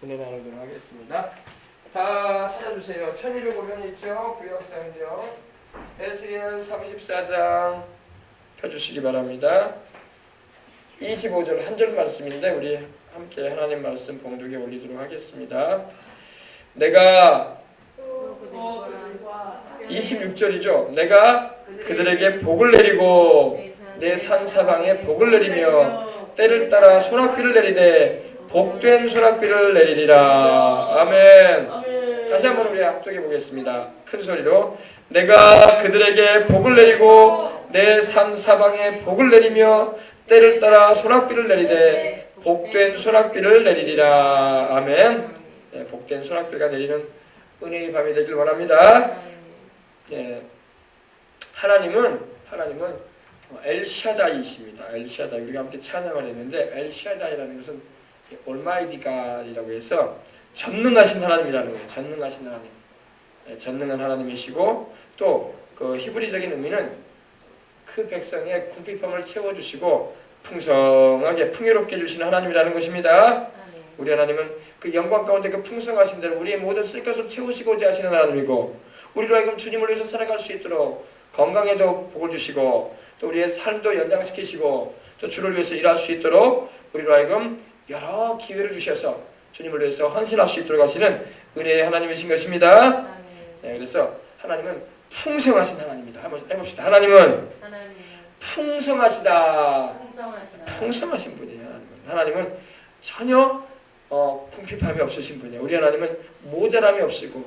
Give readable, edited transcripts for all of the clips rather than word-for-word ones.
은혜 나누도록 하겠습니다. 다 찾아주세요. 1205편 있죠? 구역성경 에스겔 34장 펴주시기 바랍니다. 25절 한 절 말씀인데 우리 함께 하나님 말씀 봉독에 올리도록 하겠습니다. 내가 26절이죠. 내가 그들에게 복을 내리고 내 산사방에 복을 내리며 때를 따라 소낙비를 내리되 복된 소낙비를 내리리라. 아멘. 다시 한번 우리 합독해 보겠습니다. 큰 소리로 내가 그들에게 복을 내리고 내 산사방에 복을 내리며 때를 따라 소낙비를 내리되 복된 소낙비를 내리리라. 아멘. 네, 복된 소낙비가 내리는 은혜의 밤이 되길 원합니다. 네, 하나님은 엘샤다이십니다. 엘샤다이. 우리가 함께 찬양을 했는데 엘샤다이라는 것은 올마이티 갓이라고 해서 전능하신 하나님이라는 거예요. 전능하신 하나님. 네, 전능한 하나님이시고 또 그 히브리적인 의미는 그 백성의 궁핍함을 채워주시고 풍성하게 풍요롭게 해주시는 하나님이라는 것입니다. 우리 하나님은 그 영광 가운데 그 풍성하신 대로 우리의 모든 쓸 것을 채우시고자 하시는 하나님이고 우리로 하여금 주님을 위해서 살아갈 수 있도록 건강에도 복을 주시고 또 우리의 삶도 연장시키시고 또 주를 위해서 일할 수 있도록 우리로 하여금 여러 기회를 주셔서 주님을 위해서 헌신할 수 있도록 하시는 은혜의 하나님이신 것입니다. 네, 그래서 하나님은 풍성하신 하나님입니다. 한번 해봅시다. 하나님은 풍성하시다. 풍성하신 분이에요. 하나님은 전혀 궁핍함이 없으신 분이에요. 우리 하나님은 모자람이 없으시고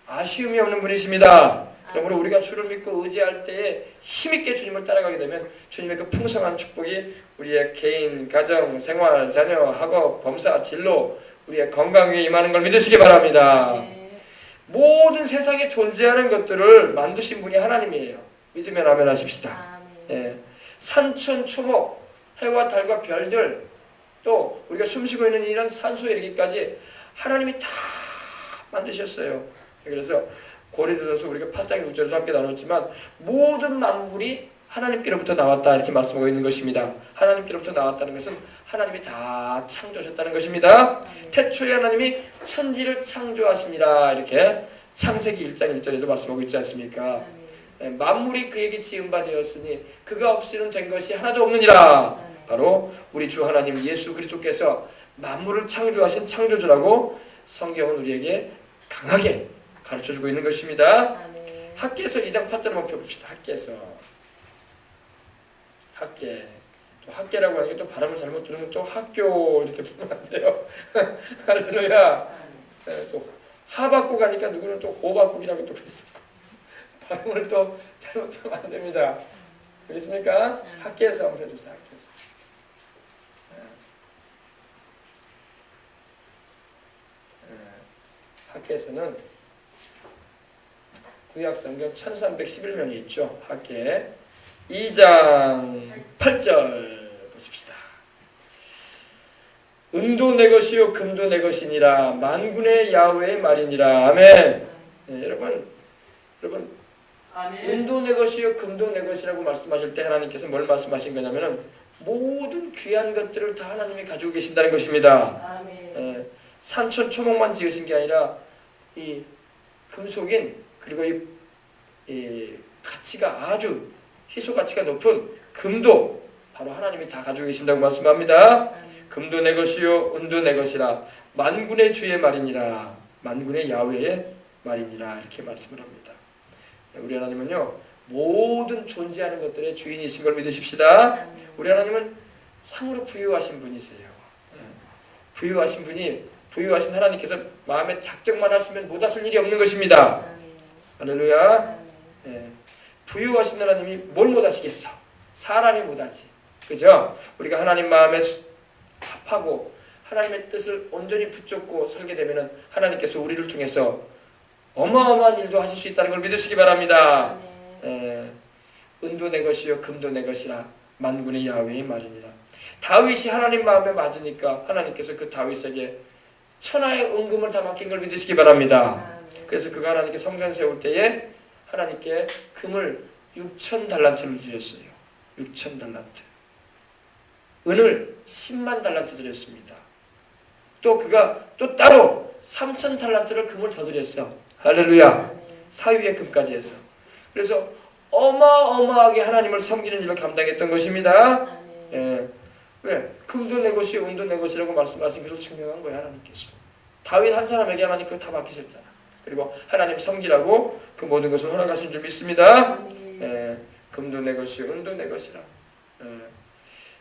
아쉬움이 없는 분이십니다. 그러므로 우리가 주를 믿고 의지할 때에 힘있게 주님을 따라가게 되면 주님의 그 풍성한 축복이 우리의 개인, 가정, 생활, 자녀, 학업, 범사, 진로, 우리의 건강 위에 임하는 걸 믿으시기 바랍니다. 모든 세상에 존재하는 것들을 만드신 분이 하나님이에요. 믿으면 아멘 하십시다. 예. 산천, 초목, 해와 달과 별들, 또 우리가 숨쉬고 있는 이런 산소에 이르기까지 하나님이 다 만드셨어요. 그래서 고린도전서 우리가 8장 6절에서 함께 나눴지만 모든 만물이 하나님께로부터 나왔다 이렇게 말씀하고 있는 것입니다. 하나님께로부터 나왔다는 것은 하나님이 다 창조하셨다는 것입니다. 태초에 하나님이 천지를 창조하시니라 이렇게 창세기 1장 1절에도 말씀하고 있지 않습니까? 만물이 그에게 지은 바 되었으니 그가 없이는 된 것이 하나도 없느니라. 바로 우리 주 하나님 예수 그리스도께서 만물을 창조하신 창조주라고 성경은 우리에게 강하게 가르쳐주고 있는 것입니다. 학계에서 2장 8절을 한번 펴봅시다. 학계. 또 학계라고 하니까 또 발음을 잘못 들으면 또 학교 이렇게 부르면 안 돼요. 할렐루야. 또 하박국 하니까 누구는 또 호박국이라고 또 그랬을 거예요. 발음을 또 잘못하면 안 됩니다. 그렇습니까? 학계에서 한번 펴주세요. 학계에서는 구약성경 1311면이 있죠. 학계 2장 8절 보십시다. 은도 내 것이요 금도 내 것이니라 만군의 야훼의 말이니라. 아멘. 네, 여러분 아멘. 은도 내 것이요 금도 내 것이라고 말씀하실 때 하나님께서 뭘 말씀하신 거냐면은 모든 귀한 것들을 다 하나님이 가지고 계신다는 것입니다. 아멘. 산천 초목만 지으신 게 아니라 이 금속인 그리고 이 가치가 아주 희소 가치가 높은 금도 바로 하나님이 다 가지고 계신다고 말씀합니다. 금도 내 것이요 은도 내 것이라 만군의 주의 말이니라 만군의 야훼의 말이니라 이렇게 말씀을 합니다. 우리 하나님은요 모든 존재하는 것들의 주인이신 걸 믿으십시다. 우리 하나님은 참으로 부유하신 분이세요. 부유하신 하나님께서 마음에 작정만 하시면 못하실 일이 없는 것입니다. 할렐루야. 부유하신 하나님이 뭘 못하시겠어? 사람이 못하지. 그죠? 우리가 하나님 마음에 합하고 하나님의 뜻을 온전히 붙잡고 살게 되면 하나님께서 우리를 통해서 어마어마한 일도 하실 수 있다는 걸 믿으시기 바랍니다. 은도 내 것이요 금도 내 것이라 만군의 야훼의 말이니라. 다윗이 하나님 마음에 맞으니까 하나님께서 그 다윗에게 천하의 은금을 다 맡긴 걸 믿으시기 바랍니다. 그래서 그가 하나님께 성전 세울 때에 하나님께 금을 6,000달란트를 주셨어요. 6,000달란트. 은을 10만 달란트 드렸습니다. 또 그가 또 따로 3,000달란트를 금을 더 드렸어. 할렐루야. 사위의 금까지 해서. 그래서 어마어마하게 하나님을 섬기는 일을 감당했던 것입니다. 예. 왜? 금도 내 것이 은도 내 것이라고 말씀하신 것을 증명한 거예요. 하나님께서. 다윗 한 사람에게 하나님 그거 다 맡기셨잖아. 그리고 하나님 섬기라고 그 모든 것을 허락하신 줄 믿습니다. 예. 금도 내 것이 은도 내 것이라. 예.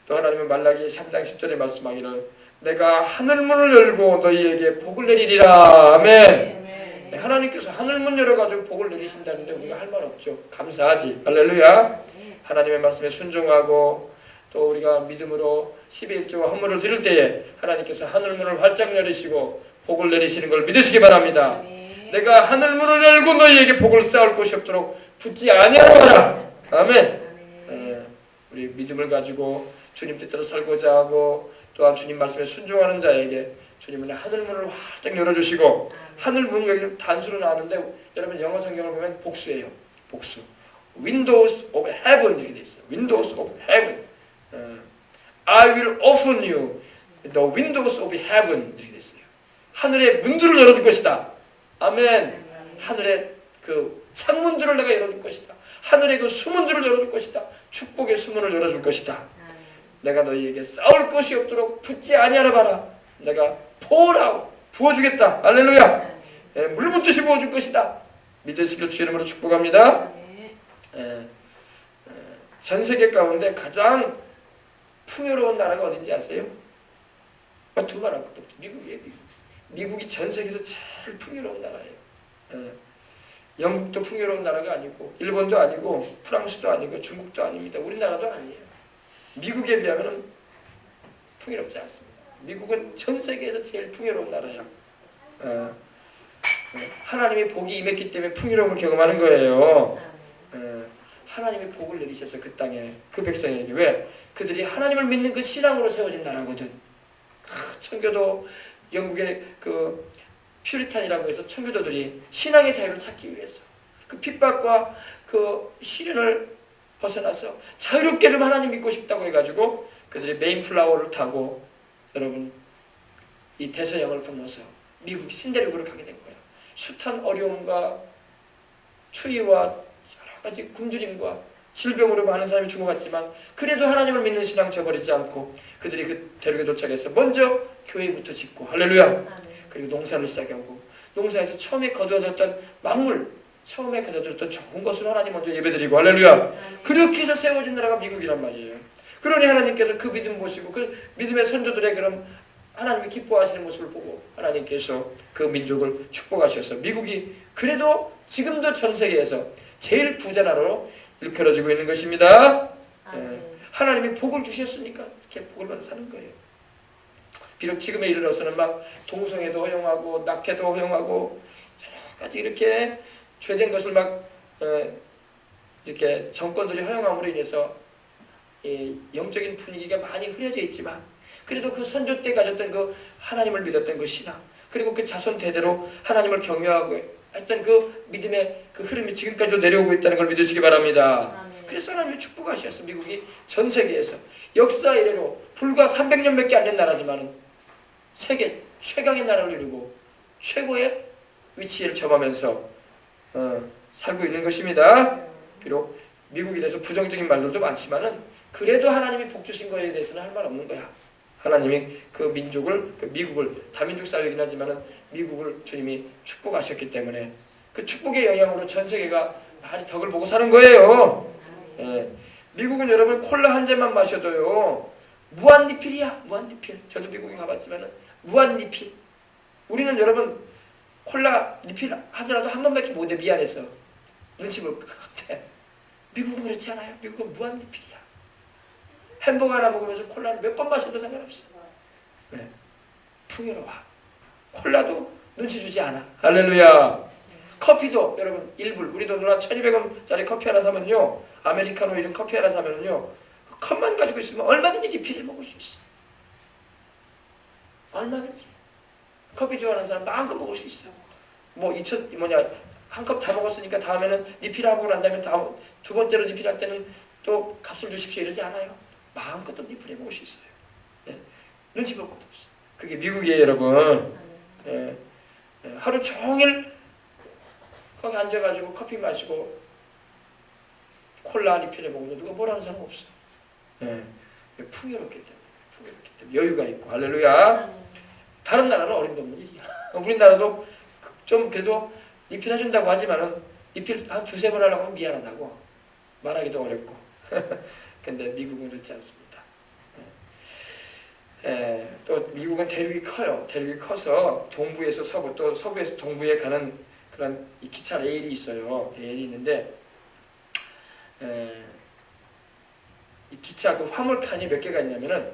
또 하나님은 말라기 3장 10절에 말씀하기를 내가 하늘문을 열고 너희에게 복을 내리리라. 아멘. 하나님께서 하늘문 열어가지고 복을 내리신다는데 우리가 할 말 없죠. 감사하지. 할렐루야. 하나님의 말씀에 순종하고 또 우리가 믿음으로 11조와 헌물을 드릴 때에 하나님께서 하늘문을 활짝 열으시고 복을 내리시는 걸 믿으시기 바랍니다. 내가 하늘문을 열고 너희에게 복을 쌓을 곳이 없도록 붙지 아니하노라. 아멘. 우리 믿음을 가지고 주님 뜻대로 살고자 하고 또한 주님 말씀에 순종하는 자에게 주님은 하늘문을 활짝 열어주시고 하늘문이 여기 단수로 나왔는데 여러분 영어 성경을 보면 복수예요. 복수. Windows of Heaven 이렇게 돼 있어요. Windows of Heaven. I will open you the windows of heaven 이렇게 돼 있어요. 하늘의 문들을 열어줄 것이다. 아멘. 하늘의 그 창문들을 내가 열어줄 것이다. 하늘의 그 수문들을 열어줄 것이다. 축복의 수문을 열어줄 것이다. 내가 너희에게 싸울 것이 없도록 붙지 아니하라 봐라. 내가 pour 부어주겠다. 할렐루야. 물 붓듯이 부어줄 것이다. 믿으시길 주 이름으로 축복합니다. 전 세계 가운데 가장 풍요로운 나라가 어딘지 아세요? 두 나라 것도 없죠. 미국이에요. 미국이 전 세계에서 제일 풍요로운 나라예요. 영국도 풍요로운 나라가 아니고 일본도 아니고 프랑스도 아니고 중국도 아닙니다. 우리나라도 아니에요. 미국에 비하면 풍요롭지 않습니다. 미국은 전 세계에서 제일 풍요로운 나라야. 하나님의 복이 임했기 때문에 풍요로움을 경험하는 거예요. 하나님의 복을 내리셔서 그 땅에 그 백성에게. 왜? 그들이 하나님을 믿는 그 신앙으로 세워진 나라거든. 청교도 영국의 그 퓨리탄이라고 해서 청교도들이 신앙의 자유를 찾기 위해서 그 핍박과 그 시련을 벗어나서 자유롭게 좀 하나님 믿고 싶다고 해가지고 그들이 메인플라워를 타고 여러분 이 대서양을 건너서 미국 신대륙으로 가게 된 거예요. 숱한 어려움과 추위와 여러 가지 굶주림과 질병으로 많은 사람이 죽어갔지만 그래도 하나님을 믿는 신앙 저버리지 않고 그들이 그 대륙에 도착해서 먼저 교회부터 짓고 할렐루야. 그리고 농사를 시작하고 농사에서 처음에 거두어졌던 만물 처음에 거두어졌던 좋은 것을 하나님 먼저 예배드리고 할렐루야. 그렇게 해서 세워진 나라가 미국이란 말이에요. 그러니 하나님께서 그 믿음 보시고 그 믿음의 선조들의 그런 하나님이 기뻐하시는 모습을 보고 하나님께서 그 민족을 축복하셔서 미국이 그래도 지금도 전 세계에서 제일 부자 나라로 일컬어지고 있는 것입니다. 하나님이 복을 주셨으니까 이렇게 복을 받아 사는 거예요. 비록 지금에 이르러서는 막 동성애도 허용하고 낙태도 허용하고 여러 가지 이렇게 죄된 것을 막 이렇게 정권들이 허용함으로 인해서 이 영적인 분위기가 많이 흐려져 있지만 그래도 그 선조 때 가졌던 그 하나님을 믿었던 그 신앙 그리고 그 자손 대대로 하나님을 경외하고 했던 그 믿음의 그 흐름이 지금까지도 내려오고 있다는 걸 믿으시기 바랍니다. 그래서 하나님이 축복하셨어. 미국이 전 세계에서 역사 이래로 불과 300년밖에 안 된 나라지만은 세계 최강의 나라를 이루고 최고의 위치를 점하면서 살고 있는 것입니다. 비록 미국에 대해서 부정적인 말들도 많지만은 그래도 하나님이 복 주신 거에 대해서는 할 말 없는 거야. 하나님이 그 민족을 그 미국을 다민족 사회이긴 하지만은 미국을 주님이 축복하셨기 때문에 그 축복의 영향으로 전 세계가 많이 덕을 보고 사는 거예요. 미국은 여러분 콜라 한 잔만 마셔도요 무한 리필이야. 무한 리필. 저도 미국에 가봤지만은 무한 리필. 우리는 여러분 콜라 리필 하더라도 한 번밖에 못해. 미안해서 눈치 볼 것 같아. 미국은 그렇지 않아요. 미국은 무한 리필이야. 햄버거 하나 먹으면서 콜라를 몇 번 마셔도 상관없어. 네. 풍요로워. 콜라도 눈치 주지 않아. 할렐루야. 커피도 여러분 1불 우리 돈으로 1200원짜리 커피 하나 사면요 아메리카노 이런 커피 하나 사면요 그 컵만 가지고 있으면 얼마든지 리필해 먹을 수 있어. 얼마든지. 커피 좋아하는 사람 마음껏 먹을 수 있어. 뭐 한 컵 다 먹었으니까 다음에는 리필하고 난 다음에 다음 두 번째로 리필할 때는 또 값을 주십시오 이러지 않아요. 마음껏 또 리필해 먹을 수 있어요. 네. 눈치 볼 것도 없어. 그게 미국이에요, 여러분. 예, 하루 종일 거기 앉아가지고 커피 마시고 콜라 리필해 먹어도 누가 뭐라는 사람 없어. 예, 풍요롭기 때문에 여유가 있고. 할렐루야. 다른 나라는 어림도 없는 일이야. 우리나라도 좀 그래도 리필해준다고 하지만은 리필 한 두세 번 하려고 하면 미안하다고 말하기도 어렵고. 근데 미국은 그렇지 않습니다. 또 미국은 대륙이 커요. 대륙이 커서 동부에서 서부 또 서부에서 동부에 가는 그런 이 기차 레일이 있어요. 레일이 있는데 이 기차 그 화물칸이 몇 개가 있냐면은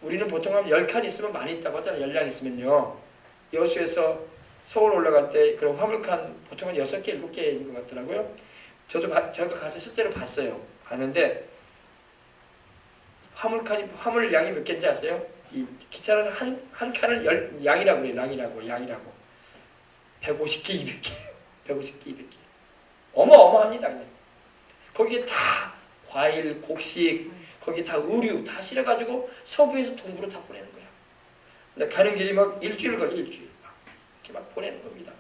우리는 보통 한 10칸 있으면 많이 있다고 하잖아요. 10량 있으면요. 여수에서 서울 올라갈 때 그런 화물칸 보통 한 6개, 7개 있는 것 같더라고요. 저가 가서 실제로 봤어요. 봤는데 화물량이 몇 개인지 아세요? 이 기차는 한 칸을 양이라고 그래요. 양이라고. 150개, 200개. 150개, 200개. 어마어마합니다. 그냥. 거기에 다 과일, 곡식, 거기 다 의류 다 실어가지고 서부에서 동부로 다 보내는 거야. 근데 가는 길이 막 일주일 걸려, 일주일. 이렇게 막 보내는 겁니다.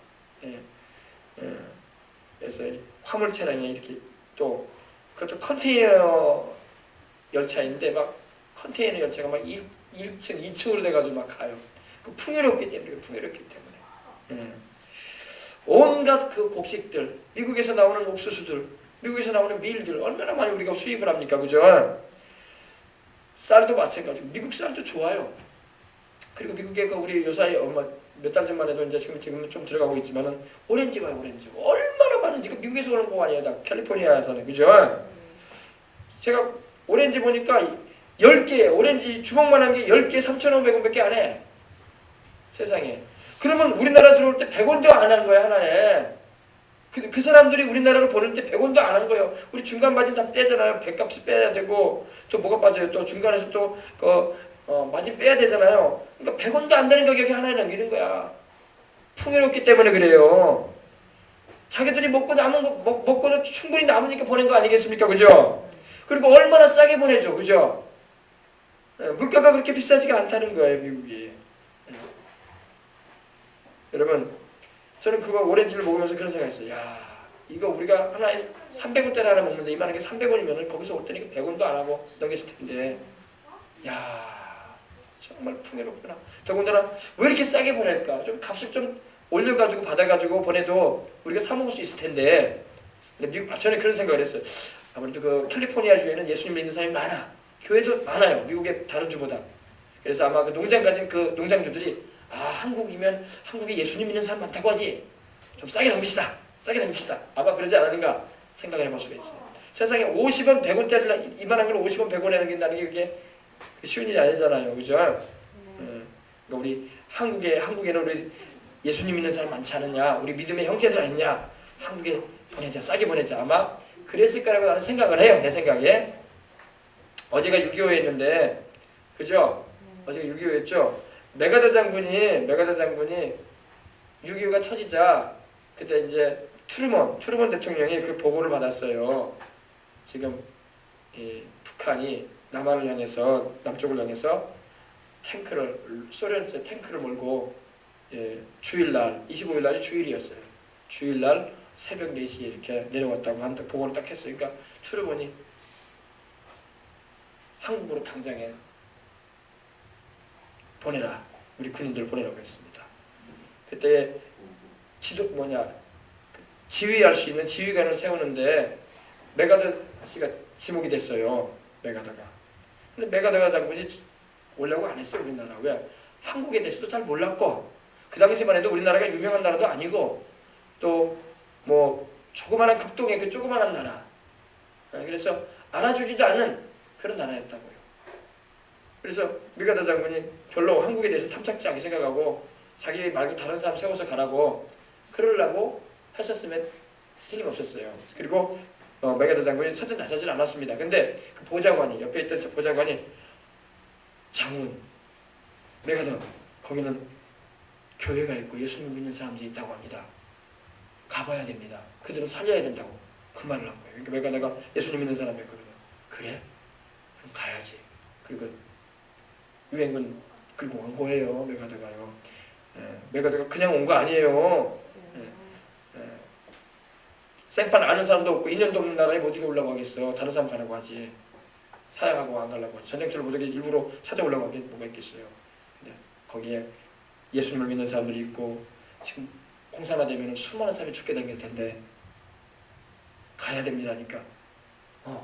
그래서 화물 차량이 이렇게 또 그것도 컨테이너 열차인데 막 컨테이너 열차가 막 1층, 2층으로 돼가지고 막 가요. 그 풍요롭기 때문에. 온갖 그 곡식들, 미국에서 나오는 옥수수들, 미국에서 나오는 밀들 얼마나 많이 우리가 수입을 합니까, 그죠? 쌀도 마찬가지고 미국 쌀도 좋아요. 그리고 미국에 그 우리 요사이 몇 달 전만 해도 이제 지금 좀 들어가고 있지만은 오렌지 봐요, 오렌지 얼마나 많은지. 그 미국에서 오는 거 아니에요, 다 캘리포니아에서는, 그죠? 제가 오렌지 보니까 10개 오렌지 주먹만한 게 10개 3,500원밖에 안 해. 세상에. 그러면 우리나라 들어올 때 100원도 안 한 거야, 하나에. 그 사람들이 우리나라로 보낼 때 100원도 안 한 거예요. 우리 중간 마진 다 빼잖아요. 배값이 빼야 되고 또 뭐가 빠져요. 또 중간에서 또 마진 빼야 되잖아요. 그러니까 100원도 안 되는 가격에 하나에 남기는 거야. 풍요롭기 때문에 그래요. 자기들이 먹고 남은 거 먹고도 충분히 남으니까 보낸 거 아니겠습니까, 그죠? 그리고 얼마나 싸게 보내죠, 그죠? 물가가 그렇게 비싸지가 않다는 거예요, 미국이. 여러분, 저는 그거 오렌지를 먹으면서 그런 생각했어요. 야, 이거 우리가 하나에 300원짜리 하나 먹는데 이만한 게 300원이면 거기서 올 때는 100원도 안 하고 넘겼을 텐데, 야, 정말 풍요롭구나. 더군다나 왜 이렇게 싸게 보낼까? 좀 값을 좀 올려가지고 받아가지고 보내도 우리가 사 먹을 수 있을 텐데. 근데 저는 그런 생각을 했어요. 아무래도 그 캘리포니아 주에는 예수님 믿는 사람이 많아. 교회도 많아요. 미국의 다른 주보다. 그래서 아마 그 농장 가진 그 농장주들이 한국이면 한국에 예수님 믿는 사람 많다고 하지. 좀 싸게 남깁시다. 싸게 남깁시다. 아마 그러지 않았는가 생각을 해볼 수가 있어요. 세상에 50원, 100원짜리 이만한 걸 50원, 100원에 남긴다는 게 그게 쉬운 일이 아니잖아요. 그죠? 그러니까 우리 한국에는 우리 예수님 믿는 사람 많지 않느냐? 우리 믿음의 형제들 아니냐? 한국에 보내자. 싸게 보내자. 아마 그랬을 거라고 나는 생각을 해요. 내 생각에. 어제가 6.25에 있는데 그죠? 어제가 6.25였죠? 메가더 장군이 6.25가 터지자 그때 이제 트루먼 대통령이 그 보고를 받았어요. 지금 북한이 남쪽을 향해서 소련제 탱크를 몰고 주일날 25일날이 주일이었어요. 주일날 새벽 4시에 이렇게 내려왔다고 한다 보고를 딱 했어요. 그러니까 트루먼이 한국으로 당장에 보내라. 우리 군인들 보내라고 했습니다. 그때 지휘할 수 있는 지휘관을 세우는데 메가더 씨가 지목이 됐어요. 메가더가. 근데 메가더 장군이 오려고 안 했어요. 우리나라. 왜? 한국에 대해서도 잘 몰랐고 그 당시만 해도 우리나라가 유명한 나라도 아니고 또 뭐 조그마한 극동의 그 조그마한 나라. 그래서 알아주지도 않은 그런 나라였다고요. 그래서 메가더 장군이 별로 한국에 대해서 탐탁지 않게 생각하고 자기 말고 다른 사람 세워서 가라고 그러려고 하셨으면 틀림없었어요. 그리고 메가더 장군이 선뜻 나서질 않았습니다. 근데 그 보좌관이 옆에 있던 보좌관이 장군 메가더 거기는 교회가 있고 예수님 믿는 사람들이 있다고 합니다. 가봐야 됩니다. 그들은 살려야 된다고 그 말을 한 거예요. 그러니까 메가더가 예수님 믿는 사람이었거든요. 그래? 그럼 가야지. 그리고 유엔군 그리고 온 거예요. 메가드가요. 메가드가 그냥 온 거 아니에요. 생판 아는 사람도 없고 인연도 없는 나라에 못 올라고 하겠어. 다른 사람 가라고 하지. 사양하고 안 가려고 하지. 전쟁터를 못하게 일부러 찾아오려고 하게 뭐가 있겠어요. 근데 거기에 예수님을 믿는 사람들이 있고 지금 공산화 되면 수많은 사람이 죽게 당길 텐데 가야 됩니다니까.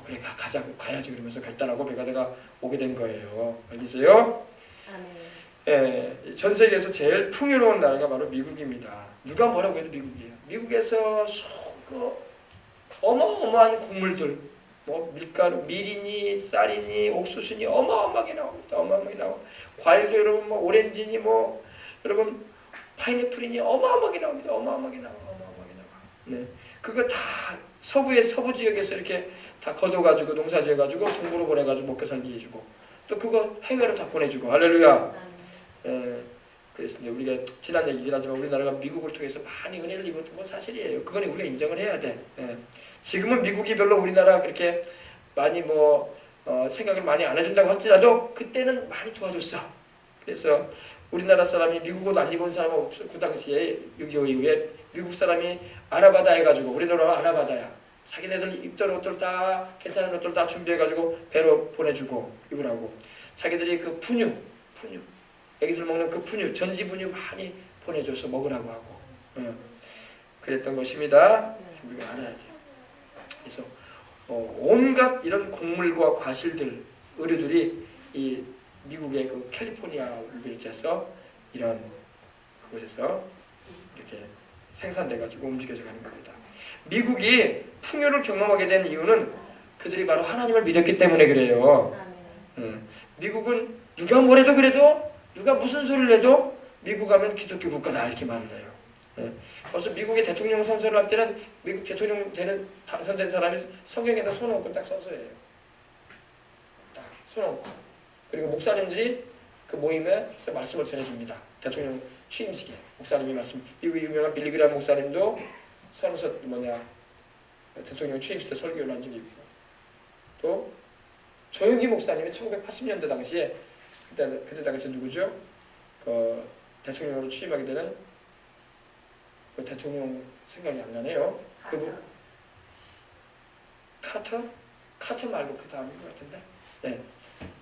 그래 가자고 가야지 그러면서 결단하고 메가드가 오게 된 거예요. 알겠어요? 전 세계에서 제일 풍요로운 나라가 바로 미국입니다. 누가 뭐라고 해도 미국이에요. 미국에서 어마어마한 곡물들, 뭐 밀가루, 밀이니 쌀이니 옥수수니 어마어마하게 나옵니다. 어마어마하게 나와. 과일도 여러분 뭐 오렌지니 뭐 여러분 파인애플이니 어마어마하게 나옵니다. 어마어마하게 나와. 네, 그거 다 서부 지역에서 이렇게 다 걷어가지고 농사지어가지고 동부로 보내가지고 먹고 살기 해주고 또 그거 해외로 다 보내주고 할렐루야. 그랬습니다. 우리가 지난 얘기긴 하지만 우리나라가 미국을 통해서 많이 은혜를 입었던 건 사실이에요. 그건 우리가 인정을 해야 돼. 지금은 미국이 별로 우리나라 그렇게 많이 생각을 많이 안 해준다고 할지라도 그때는 많이 도와줬어. 그래서 우리나라 사람이 미국 옷 안 입은 사람은 없어. 그 당시에 6.25 이후에 미국 사람이 아나바다 해가지고 우리나라 아나바다야. 자기네들 입던 옷들 다 괜찮은 옷들 다 준비해가지고 배로 보내주고 입으라고. 자기들이 그 분유 애기들 먹는 그 분유 전지 분유 많이 보내줘서 먹으라고 하고 그랬던 것입니다. 우리가 알아야 돼요. 그래서 온갖 이런 곡물과 과실들 의류들이 이 미국의 그 캘리포니아를 비롯해서 이런 그곳에서 이렇게 생산돼 가지고 움직여져 가는 겁니다. 미국이 풍요를 경험하게 된 이유는 그들이 바로 하나님을 믿었기 때문에 그래요. 미국은 누가 뭐래도 그래도 누가 무슨 소리를 해도 미국 가면 기독교 국가다 이렇게 말을 해요. 그래서 미국의 대통령 선서를 할 때는 미국 대통령 되는 당선된 사람이 성경에다 손 얹고 딱 써서 해요. 딱 손 얹고. 그리고 목사님들이 그 모임에서 말씀을 전해줍니다. 대통령 취임식에 목사님이 말씀. 미국의 유명한 빌리그람 목사님도 선서 대통령 취임식 때 설교를 한 적이 있고 또 조영기 목사님이 1980년대 당시에 그때 당시 누구죠? 그 대통령으로 취임하게 되는 그 대통령 생각이 안 나네요. 그분 카터 말고 그 다음인 것 같은데. 네,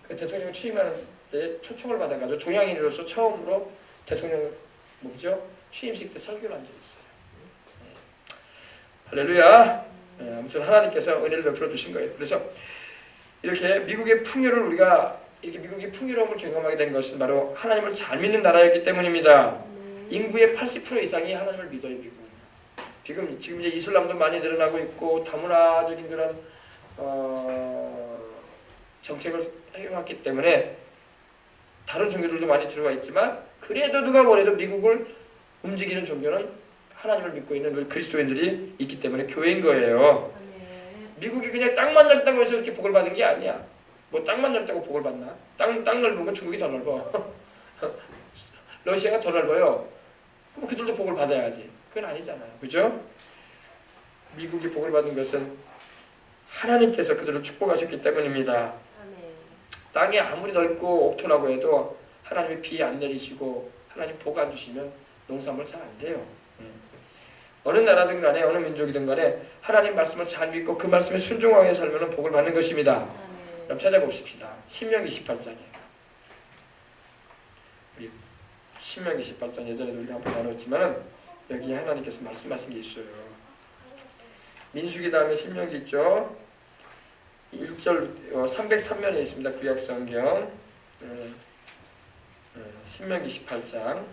그 대통령 취임하는 때 초청을 받아가지고 동양인으로서 처음으로 대통령 취임식 때 설교를 한 적이 있어요. 할렐루야. 아무튼 하나님께서 은혜를 베풀어 주신 거예요. 그래서 이렇게 미국의 풍요를 우리가 이렇게 미국의 풍요로움을 경험하게 된 것은 바로 하나님을 잘 믿는 나라였기 때문입니다. 인구의 80% 이상이 하나님을 믿어요. 미국은. 지금 이제 이슬람도 많이 늘어나고 있고 다문화적인 그런 정책을 해왔기 때문에 다른 종교들도 많이 들어와 있지만 그래도 누가 뭐래도 미국을 움직이는 종교는 하나님을 믿고 있는 우리 그리스도인들이 있기 때문에 교회인 거예요. 미국이 그냥 땅만 넓다고 해서 이렇게 복을 받은 게 아니야. 뭐 땅만 넓다고 복을 받나? 땅 넓은 건 중국이 더 넓어. 러시아가 더 넓어요. 그럼 그들도 복을 받아야지. 그건 아니잖아요. 그죠? 미국이 복을 받은 것은 하나님께서 그들을 축복하셨기 때문입니다. 땅이 아무리 넓고 옥토라고 해도 하나님이 비 안 내리시고 하나님 복 안 주시면 농산물 잘 안 돼요. 어느 나라든 간에 어느 민족이든 간에 하나님 말씀을 잘 믿고 그 말씀에 순종하게 살면 복을 받는 것입니다. 그럼 찾아봅시다. 신명기 18장에 우리 신명기 18장 예전에도 우리가 한번 나눴지만 여기 하나님께서 말씀하신 게 있어요. 민수기 다음에 신명기 있죠. 1절 303면에 있습니다. 구약 성경 신명기 18장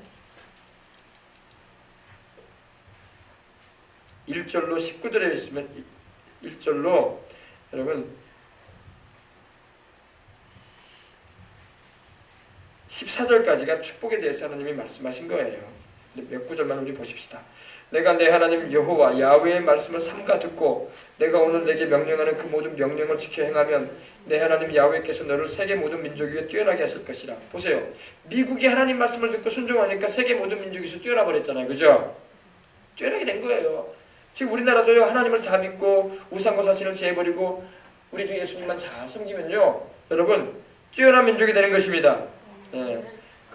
1절로 19절에 있으면 1절로 여러분 14절까지가 축복에 대해서 하나님이 말씀하신 거예요. 몇 구절만 우리 보십시다. 내가 내 하나님 여호와 야훼의 말씀을 삼가 듣고 내가 오늘 내게 명령하는 그 모든 명령을 지켜 행하면 내 하나님 야훼께서 너를 세계 모든 민족 위에 뛰어나게 하실 것이라. 보세요. 미국이 하나님 말씀을 듣고 순종하니까 세계 모든 민족에서 뛰어나 버렸잖아요. 그죠? 뛰어나게 된 거예요. 지금 우리나라도요. 하나님을 다 믿고 우상과 사신을 제해버리고 우리 주 예수님만 잘 섬기면요. 여러분 뛰어난 민족이 되는 것입니다.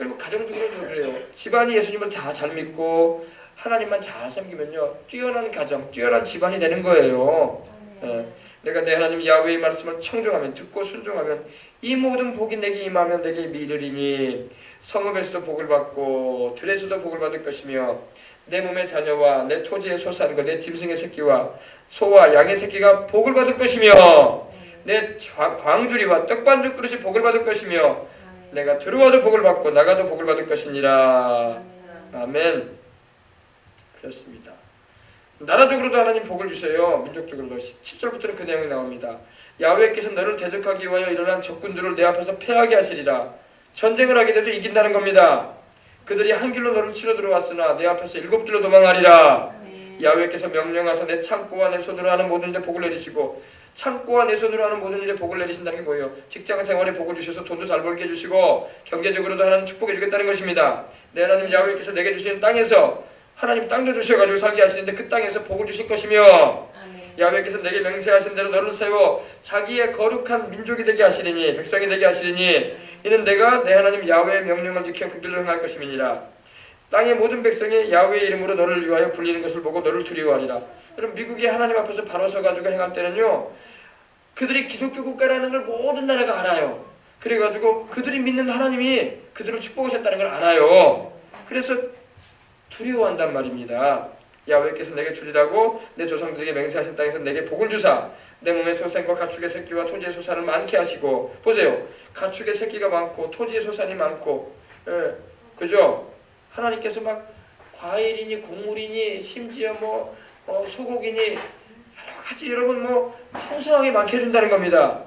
그리고 가정적으로도 그래요. 집안이 예수님을 다 잘 믿고 하나님만 잘 섬기면요, 뛰어난 가정, 뛰어난 집안이 되는 거예요. 예. 내가 내 하나님 야훼의 말씀을 청종하면, 듣고 순종하면 이 모든 복이 내게 임하면 내게 미르리니 성읍에서도 복을 받고 들에서도 복을 받을 것이며 내 몸의 자녀와 내 토지의 소산과 내 짐승의 새끼와 소와 양의 새끼가 복을 받을 것이며 내 광주리와 떡반죽 그릇이 복을 받을 것이며 내가 들어와도 복을 받고 나가도 복을 받을 것이니라. 아멘. 그렇습니다. 나라적으로도 하나님 복을 주세요. 민족적으로도. 7절부터는 그 내용이 나옵니다. 야훼께서 너를 대적하기 위하여 일어난 적군들을 내 앞에서 패하게 하시리라. 전쟁을 하게 돼도 이긴다는 겁니다. 그들이 한 길로 너를 치러 들어왔으나 내 앞에서 7길로 도망하리라. 야훼께서 명령하사 내 창고와 내 손으로 하는 모든 일에 복을 내리시고, 창고와 내 손으로 하는 모든 일에 복을 내리신다는 게 뭐예요? 직장 생활에 복을 주셔서 돈도 잘 벌게 해주시고 경제적으로도 하나님 축복해 주겠다는 것입니다. 내 하나님 야훼께서 내게 주시는 땅에서, 하나님 땅도 주셔가지고 살게 하시는데 그 땅에서 복을 주실 것이며, 야훼께서 내게 맹세하신 대로 너를 세워 자기의 거룩한 민족이 되게 하시리니, 백성이 되게 하시리니 이는 내가 내 하나님 야훼의 명령을 지켜 그 길로 행할 것임이니라. 땅의 모든 백성이 야훼의 이름으로 너를 위하여 불리는 것을 보고 너를 두려워하리라. 여러분, 미국이 하나님 앞에서 바로 서가지고 행할 때는요, 그들이 기독교 국가라는 걸 모든 나라가 알아요. 그래가지고 그들이 믿는 하나님이 그들을 축복하셨다는 걸 알아요. 그래서 두려워한단 말입니다. 야훼께서 내게 주리라고 내 조상들에게 맹세하신 땅에서 내게 복을 주사 내 몸의 소생과 가축의 새끼와 토지의 소산을 많게 하시고, 보세요, 가축의 새끼가 많고 토지의 소산이 많고, 그죠? 하나님께서 막 과일이니 곡물이니 심지어 소고기니 여러 가지 여러분 풍성하게 많게 해준다는 겁니다.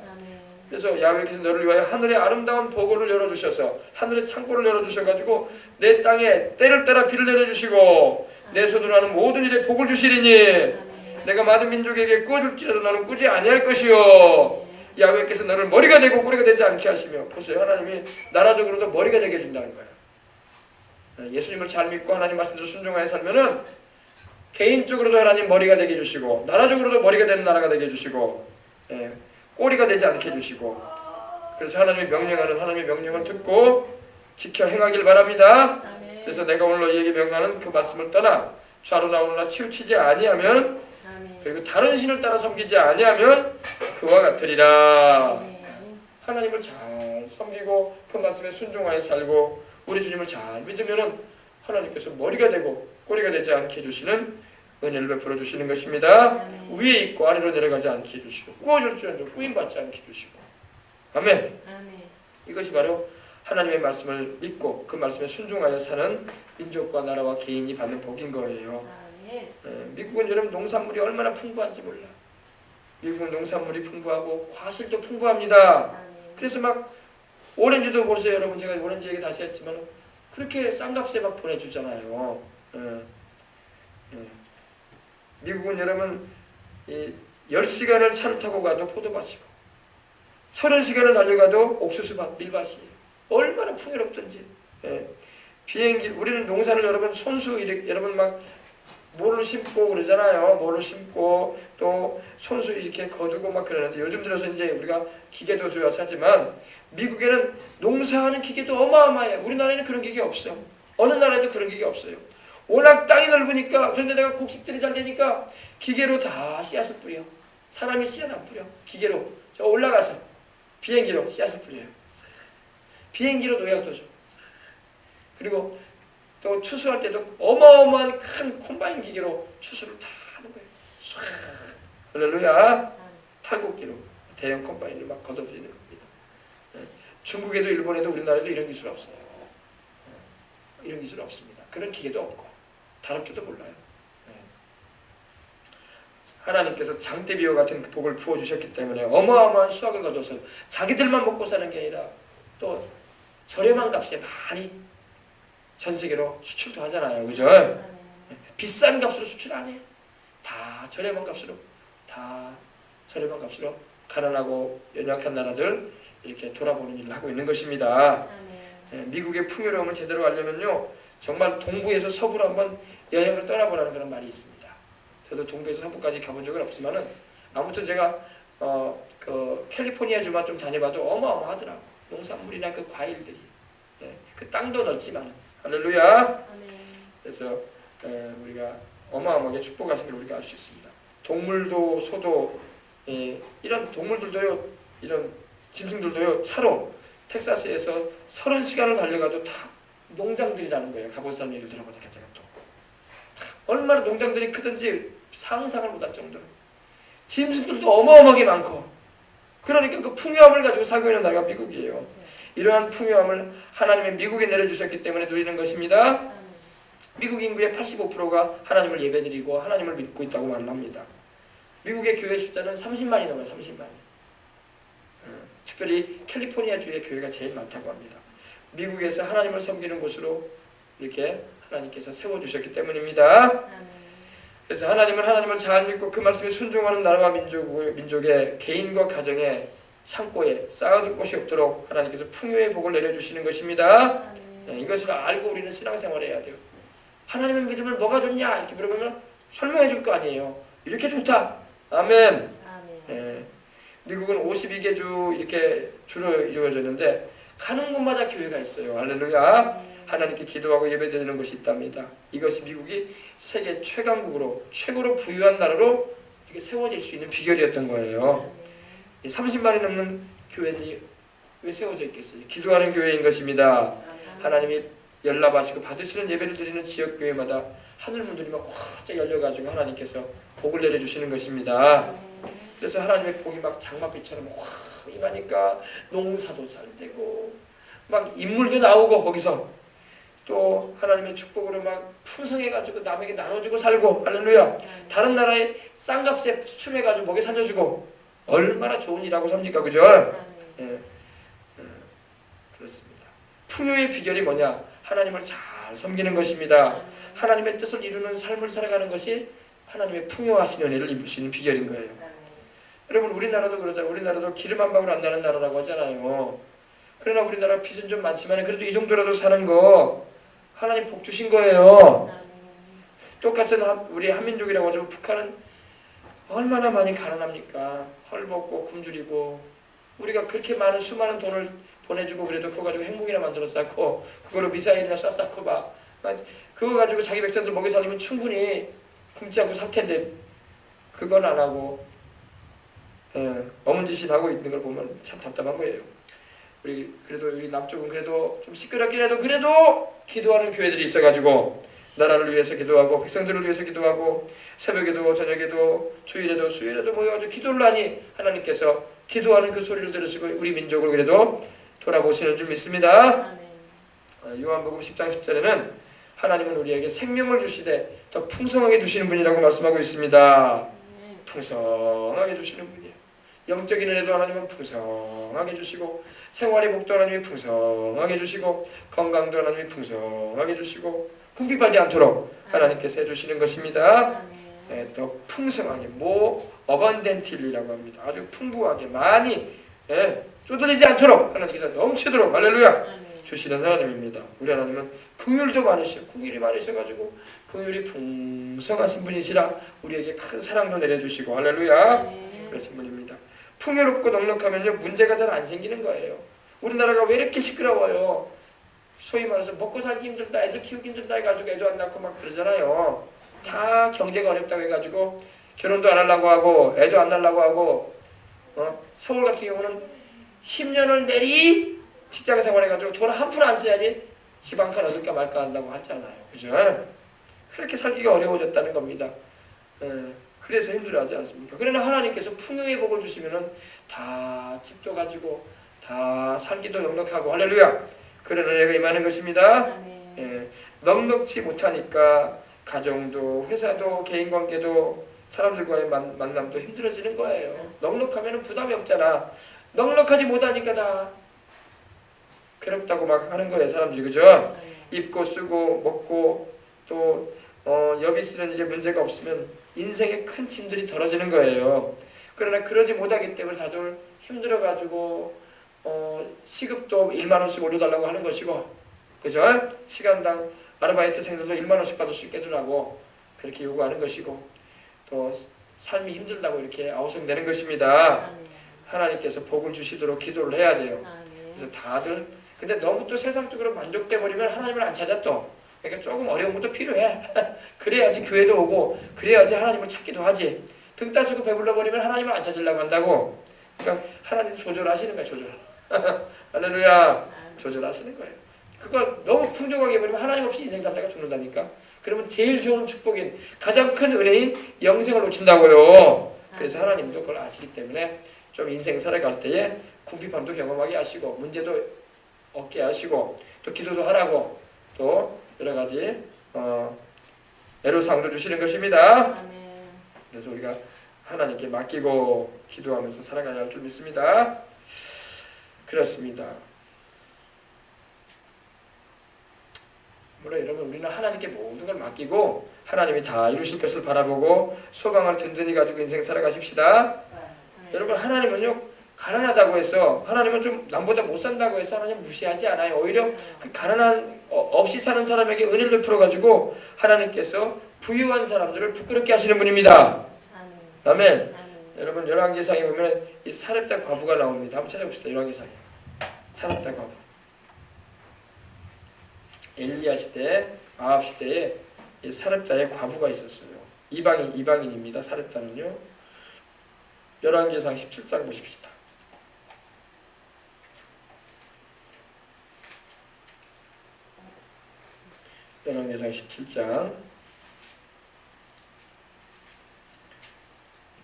그래서 야훼께서 너를 위하여 하늘의 아름다운 보고를 열어주셔서, 하늘의 창고를 열어주셔가지고 내 땅에 때를 따라 비를 내려주시고 내 손으로 하는 모든 일에 복을 주시리니 내가 많은 민족에게 꾸어줄지라도 너는 꾸지 아니할 것이요 야훼께서 너를 머리가 되고 꼬리가 되지 않게 하시며. 보세요, 하나님이 나라적으로도 머리가 되게 해준다는 거예요. 예수님을 잘 믿고 하나님 말씀대로 순종하여 살면은 개인적으로도 하나님 머리가 되게 해주시고, 나라적으로도 머리가 되는 나라가 되게 해주시고, 꼬리가 되지 않게 해주시고. 그래서 하나님의 명령하는, 하나님의 명령을 듣고 지켜 행하길 바랍니다. 그래서 내가 오늘 너희에게 명하는 그 말씀을 떠나 좌로나 우로나 치우치지 아니하면, 그리고 다른 신을 따라 섬기지 아니하면 그와 같으리라. 하나님을 잘 섬기고 그 말씀에 순종하여 살고 우리 주님을 잘 믿으면은 하나님께서 머리가 되고 꼬리가 되지 않게 해주시는 은혜를 베풀어 주시는 것입니다. 위에 있고 아래로 내려가지 않게 해주시고, 꾸어줄지언정 꾸임받지 않게 해주시고. 아멘. 이것이 바로 하나님의 말씀을 믿고 그 말씀에 순종하여 사는 민족과 나라와 개인이 받는 복인 거예요. 미국은 여러분 농산물이 얼마나 풍부한지 몰라. 미국은 농산물이 풍부하고 과실도 풍부합니다. 그래서 막 오렌지도 보세요, 여러분. 제가 오렌지 얘기 다시 했지만 그렇게 싼 값에 막 보내주잖아요. 미국은 여러분 10시간을 차를 타고 가도 포도밭이고 30시간을 달려가도 옥수수밭, 밀밭이에요. 얼마나 풍요롭든지. 비행기, 우리는 농사를 여러분 손수 여러분 막 모를 심고 그러잖아요. 모를 심고 또 손수 이렇게 거두고 막 그러는데, 요즘 들어서 이제 우리가 기계도 좋아서 하지만 미국에는 농사하는 기계도 어마어마해요. 우리나라에는 그런 기계 없어요. 어느 나라에도 그런 기계 없어요. 워낙 땅이 넓으니까, 그런데 내가 곡식들이 잘 되니까 기계로 다 씨앗을 뿌려. 사람이 씨앗 안 뿌려. 기계로 저 올라가서 비행기로 씨앗을 뿌려요. 비행기로 농약도 줘. 그리고 또 추수할 때도 어마어마한 큰 콤바인 기계로 추수를 다 하는 거예요. 할렐루야. 탈곡기로 대형 콤바인을 막 걷어들이는 겁니다. 중국에도 일본에도 우리나라에도 이런 기술 없어요. 이런 기술 없습니다. 그런 기계도 없고 다룰 줄도 몰라요. 하나님께서 장대비와 같은 복을 부어주셨기 때문에 어마어마한 수확을 거둬서 자기들만 먹고 사는 게 아니라 또 저렴한 값에 많이 전 세계로 수출도 하잖아요. 그죠? 비싼 값으로 수출 안 해. 다 저렴한 값으로, 가난하고 연약한 나라들 이렇게 돌아보는 일을 하고 있는 것입니다. 미국의 풍요로움을 제대로 알려면요, 정말 동부에서 서부로 한번 여행을 떠나보라는 그런 말이 있습니다. 저도 동부에서 서부까지 가본 적은 없지만은 아무튼 제가 그 캘리포니아 주만 좀 다녀봐도 어마어마하더라고. 농산물이나 그 과일들이. 그 땅도 넓지만 할렐루야. 아멘. 그래서 우리가 어마어마하게 축복하신 걸 우리가 알 수 있습니다. 동물도 소도 이런 동물들도요, 이런 짐승들도요, 차로 텍사스에서 30시간을 달려가도 다 농장들이라는 거예요. 가본 사람 얘기를 들어보니까 제가 또 얼마나 농장들이 크든지 상상을 못할 정도로 짐승들도 어마어마하게 많고, 그러니까 그 풍요함을 가지고 살고 있는 나라가 미국이에요. 이러한 풍요함을 하나님의 미국에 내려주셨기 때문에 누리는 것입니다. 미국 인구의 85%가 하나님을 예배드리고 하나님을 믿고 있다고 말을 합니다. 미국의 교회 숫자는 30만이 넘어요. 30만이. 특별히 캘리포니아 주의 교회가 제일 많다고 합니다. 미국에서 하나님을 섬기는 곳으로 이렇게 하나님께서 세워주셨기 때문입니다. 그래서 하나님은 하나님을 잘 믿고 그 말씀에 순종하는 나라와 민족의 개인과 가정의 창고에 쌓아둘 곳이 없도록 하나님께서 풍요의 복을 내려주시는 것입니다. 이것을 알고 우리는 신앙생활을 해야 돼요. 하나님의 믿음을 뭐가 좋냐 이렇게 물어보면 설명해 줄 거 아니에요. 이렇게 좋다. 아멘. 미국은 52개 주 이렇게 주로 이루어졌는데 가는 곳마다 교회가 있어요. 할렐루야. 하나님께 기도하고 예배드리는 곳이 있답니다. 이것이 미국이 세계 최강국으로 최고로 부유한 나라로 이렇게 세워질 수 있는 비결이었던 거예요. 30만이 넘는 교회들이 왜 세워져 있겠어요? 기도하는 교회인 것입니다. 하나님이 연락하시고 받으시는 예배를 드리는 지역 교회마다 하늘문들이 막 활짝 열려가지고 하나님께서 복을 내려주시는 것입니다. 그래서 하나님의 복이 막 장마비처럼 확 임하니까 농사도 잘 되고 막 인물도 나오고 거기서 또 하나님의 축복으로 막 풍성해가지고 남에게 나눠주고 살고 할렐루야. 다른 나라에 싼값에 수출해가지고 먹여 살려주고 얼마나 좋은 일하고 삽니까, 그죠? 그렇습니다. 풍요의 비결이 뭐냐? 하나님을 잘 섬기는 것입니다. 하나님의 뜻을 이루는 삶을 살아가는 것이 하나님의 풍요하신 은혜를 입을 수 있는 비결인 거예요. 여러분, 우리나라도 그러잖아요. 우리나라도 기름 한 방울 안 나는 나라라고 하잖아요. 그러나 우리나라 빚은 좀 많지만 그래도 이 정도라도 사는 거 하나님 복 주신 거예요. 똑같은 우리 한민족이라고 하지만 북한은 얼마나 많이 가난합니까? 헐벗고 굶주리고 우리가 그렇게 많은 수많은 돈을 보내주고 그래도 그거 가지고 행복이나 만들어 쌓고 그걸로 미사일이나 쏴 막 그거 가지고 자기 백성들 먹여 살리면 충분히 굶지 않고 살 텐데 그건 안 하고 어문짓을 하고 있는 걸 보면 참 답답한 거예요. 그래도 우리 남쪽은 그래도 좀 시끄럽긴 해도 그래도 기도하는 교회들이 있어가지고 나라를 위해서 기도하고 백성들을 위해서 기도하고 새벽에도 저녁에도 주일에도 수요일에도 모여가지고 기도를 하니 하나님께서 기도하는 그 소리를 들으시고 우리 민족을 그래도 돌아보시는 줄 믿습니다. 요한복음 10장 10절에는 하나님은 우리에게 생명을 주시되 더 풍성하게 주시는 분이라고 말씀하고 있습니다. 풍성하게 주시는 분이에요. 영적인 은혜도 하나님은 풍성하게 주시고 생활의 복도 하나님이 풍성하게 주시고 건강도 하나님이 풍성하게 주시고 궁핍하지 않도록 하나님께서 해주시는 것입니다. 더 풍성하게 어번덴틸리라고 합니다. 아주 풍부하게 많이 쏟아지지 않도록 하나님께서 넘치도록 할렐루야 주시는 하나님입니다. 우리 하나님은 긍휼도 많으시고 긍휼이 많으셔가지고 긍휼이 풍성하신 분이시라 우리에게 큰 사랑도 내려주시고 할렐루야 그러신 분입니다. 풍요롭고 넉넉하면요 문제가 잘 안 생기는 거예요. 우리나라가 왜 이렇게 시끄러워요? 소위 말해서 먹고 살기 힘들다, 애들 키우기 힘들다 해가지고 애도 안 낳고 막 그러잖아요. 다 경제가 어렵다고 해가지고 결혼도 안 하려고 하고 애도 안 낳으려고 하고 서울 같은 경우는 10년을 내리 직장 생활해가지고 돈 한 푼 안 써야지 집 한 칸 얻을까 말까 한다고 하잖아요. 그죠? 그렇게 살기가 어려워졌다는 겁니다. 그래서 힘들어하지 않습니까? 그러나 하나님께서 풍요의 복을 주시면은 다 집도 가지고 다 살기도 넉넉하고 할렐루야 그런 은혜가 임하는 것입니다. 넉넉지 못하니까 가정도 회사도 개인관계도 사람들과의 만남도 힘들어지는 거예요. 넉넉하면 부담이 없잖아. 넉넉하지 못하니까 다 괴롭다고 막 하는 거예요. 사람들이 그죠? 입고 쓰고 먹고 또 여비 쓰는 일에 문제가 없으면 인생에 큰 짐들이 덜어지는 거예요. 그러나 그러지 못하기 때문에 다들 힘들어가지고 시급도 1만 원씩 올려달라고 하는 것이고 그죠? 시간당 아르바이트생들도 1만 원씩 받을 수 있게 해주라고 그렇게 요구하는 것이고 또 삶이 힘들다고 이렇게 아우성되는 것입니다. 하나님께서 복을 주시도록 기도를 해야 돼요. 그래서 다들 근데 너무 또 세상적으로 만족돼 버리면 하나님을 안 찾아 또. 그러니까 조금 어려운 것도 필요해. 그래야지 교회도 오고 그래야지 하나님을 찾기도 하지. 등 따시고 배불러 버리면 하나님을 안 찾으려고 한다고. 그러니까 하나님 조절하시는 거야. 조절. 할렐루야. 조절하시는 거예요. 그거 너무 풍족하게 버리면 하나님 없이 인생 살다가 죽는다니까. 그러면 제일 좋은 축복인 가장 큰 은혜인 영생을 놓친다고요. 그래서 하나님도 그걸 아시기 때문에 좀 인생 살아갈 때에 궁핍함도 경험하게 하시고 문제도 얻게 하시고 또 기도도 하라고 또 여러 가지 애로사항도 주시는 것입니다. 그래서 우리가 하나님께 맡기고 기도하면서 살아가야 할 줄 믿습니다. 그렇습니다. 물론 여러분 우리는 하나님께 모든 걸 맡기고 하나님이 다 이루실 것을 바라보고 소망을 든든히 가지고 인생 살아가십시다. 여러분 하나님은요 가난하다고 해서 하나님은 좀 남보다 못 산다고 해서 하나님 무시하지 않아요. 오히려 그 가난한 없이 사는 사람에게 은혜를 베풀어 가지고 하나님께서 부유한 사람들을 부끄럽게 하시는 분입니다. 아멘. 여러분 열왕기상에 보면 이 사렙다 과부가 나옵니다. 한번 찾아봅시다. 열왕기상에 사렙다 과부. 엘리야 시대, 아합 시대에 이 사렙다의 과부가 있었어요. 이방인입니다. 사렙다는요. 열왕기상 17장 보십시다. 열왕기상 17장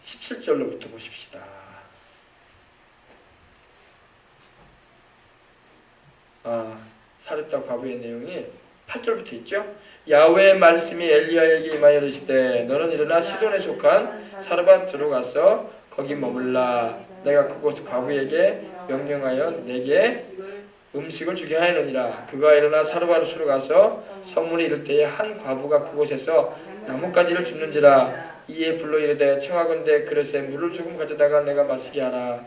17절로부터 보십시다. 사렙다 과부의 내용이 8절부터 있죠. 야훼의 말씀이 엘리야에게 임하여 이르시되 너는 일어나 시돈에 속한 사르밧으로 가서 거기 머물라. 내가 그곳 과부에게 명령하여 내게 음식을 주게 하였느니라. 그가 일어나 사르밧으로 가서 성문에 이를 때에 한 과부가 그곳에서 나뭇가지를 줍는지라. 이에 불러 이르되 청하건대 그릇에 물을 조금 가져다가 내가 마시게 하라.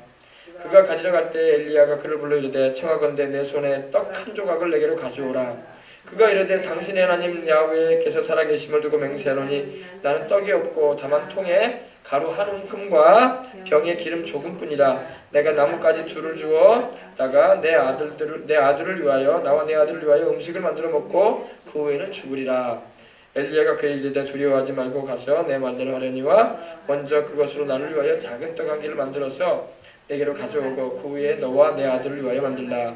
그가 가지러 갈 때 엘리야가 그를 불러 이르되 청하건대 내 손에 떡 한 조각을 내게로 가져오라. 그가 이르되 당신의 하나님 야훼께서 살아계심을 두고 맹세하노니 나는 떡이 없고 다만 통에 가루 한 움큼과 병에 기름 조금뿐이라. 내가 나뭇가지 둘을 주어다가 내 아들을 위하여 나와 내 아들을 위하여 음식을 만들어 먹고 그 후에는 죽으리라. 엘리야가 그에게 이르되 두려워하지 말고 가서 내 말대로 하려니와 먼저 그것으로 나를 위하여 작은 떡 한 개를 만들어서 내게로 가져오고 그 후에 너와 내 아들을 위하여 만들라.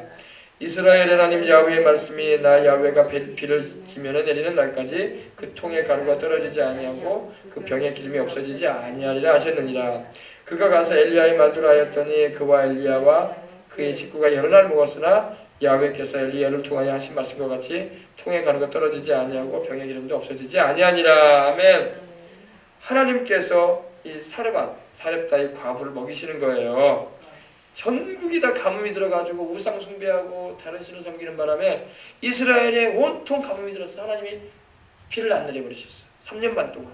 이스라엘 하나님 야훼의 말씀이 나 야훼가 비를 지면에 내리는 날까지 그 통에 가루가 떨어지지 아니하고 그 병에 기름이 없어지지 아니하리라 하셨느니라. 그가 가서 엘리야의 말대로 하였더니 그와 엘리야와 그의 식구가 여러 날 먹었으나 야훼께서 엘리야를 통하여 하신 말씀과 같이 통에 가루가 떨어지지 아니하고 병의 기름도 없어지지 아니하니라. 아멘. 하나님께서 이 사렙다의 과부를 먹이시는 거예요. 전국이 다 가뭄이 들어가지고 우상 숭배하고 다른 신을 섬기는 바람에 이스라엘에 온통 가뭄이 들어서 하나님이 비를 안 내려버리셨어요. 3년 반 동안.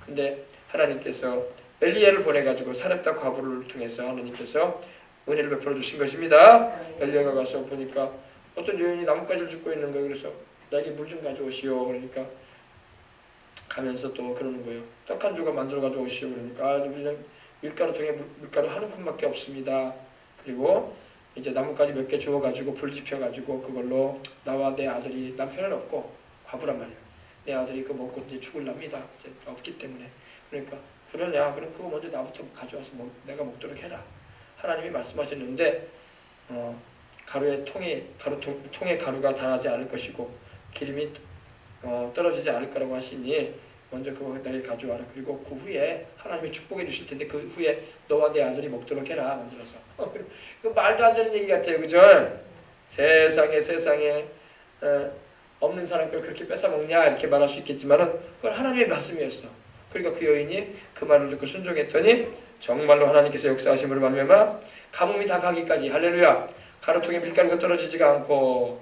근데 하나님께서 엘리야를 보내가지고 사렙다 과부를 통해서 하나님께서 은혜를 베풀어 주신 것입니다. 엘리야가 가서 보니까 어떤 여인이 나뭇가지를 줍고 있는 거예요. 그래서 나에게 물 좀 가져오시오. 그러니까 가면서 또 그러는 거예요. 떡 한 조각 만들어 가져오시오. 그러니까 우리는 밀가루 통에 밀가루 한 움큼밖에 없습니다. 그리고 이제 나뭇가지 몇 개 주워가지고 불 지펴가지고 그걸로 나와 내 아들이, 남편은 없고 과부란 말이에요. 내 아들이 그거 먹고 이제 죽을랍니다. 이제 없기 때문에. 그러니까 그러냐? 그럼 그거 먼저 나부터 가져와서 내가 먹도록 해라. 하나님이 말씀하셨는데 가루의 통에 가루가 닳지 않을 것이고 기름이 떨어지지 않을 거라고 하시니 먼저 그거 내게 가져와라. 그리고 그 후에 하나님이 축복해 주실 텐데 그 후에 너와 내 아들이 먹도록 해라. 만들어서. 그 말도 안 되는 얘기 같아요. 그죠? 세상에 없는 사람 걸 그렇게 뺏어 먹냐 이렇게 말할 수 있겠지만은 그건 하나님의 말씀이었어. 그러니까 그 여인이 그 말을 듣고 순종했더니 정말로 하나님께서 역사하심으로 말미암아 가뭄이 다 가기까지 할렐루야. 가루통에 밀가루가 떨어지지가 않고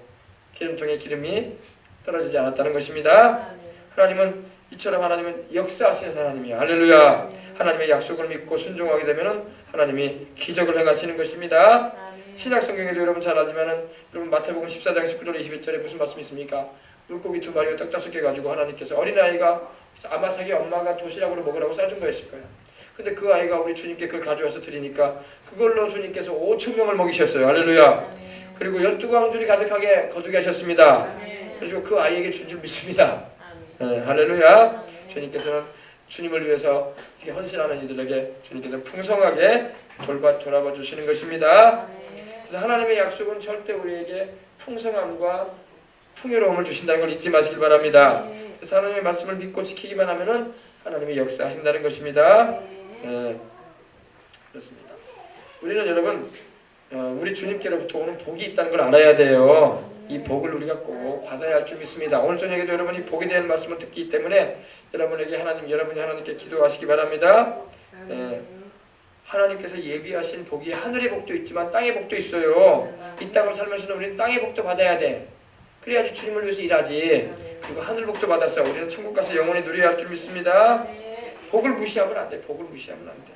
기름통에 기름이 떨어지지 않았다는 것입니다. 하나님은 이처럼 하나님은 역사하시는 하나님이야. 할렐루야. 하나님의 약속을 믿고 순종하게 되면은 하나님이 기적을 행하시는 것입니다. 신약 성경에도 여러분 잘 알지만은 여러분 마태복음 14장 19절 21절에 무슨 말씀이 있습니까? 물고기 2마리와 떡 5개 가지고 하나님께서 어린아이가 아마 자기 엄마가 도시락으로 먹으라고 싸준 거였을 거야. 근데 그 아이가 우리 주님께 그걸 가져와서 드리니까 그걸로 주님께서 5,000명을 먹이셨어요. 할렐루야. 그리고 12광줄이 가득하게 거두게 하셨습니다. 아멘. 그리고 그 아이에게 준 줄 믿습니다. 아멘. 할렐루야. 아멘. 주님께서는 주님을 위해서 이렇게 헌신하는 이들에게 주님께서 풍성하게 돌아봐 주시는 것입니다. 아멘. 그래서 하나님의 약속은 절대 우리에게 풍성함과 풍요로움을 주신다는 걸 잊지 마시길 바랍니다. 아멘. 그래서 하나님의 말씀을 믿고 지키기만 하면은 하나님이 역사하신다는 것입니다. 그렇습니다. 우리는 여러분 우리 주님께로부터 오는 복이 있다는 걸 알아야 돼요. 이 복을 우리가 꼭 받아야 할 줄 믿습니다. 오늘 저녁에도 여러분이 복에 대한 말씀을 듣기 때문에 여러분이 하나님께 기도하시기 바랍니다. 하나님께서 예비하신 복이 하늘의 복도 있지만 땅의 복도 있어요. 이 땅을 살면서 우리는 땅의 복도 받아야 돼. 그래야지 주님을 위해서 일하지. 그리고 하늘 복도 받았어. 우리는 천국 가서 영원히 누려야 할 줄 믿습니다. 복을 무시하면 안 돼. 복을 무시하면 안 돼.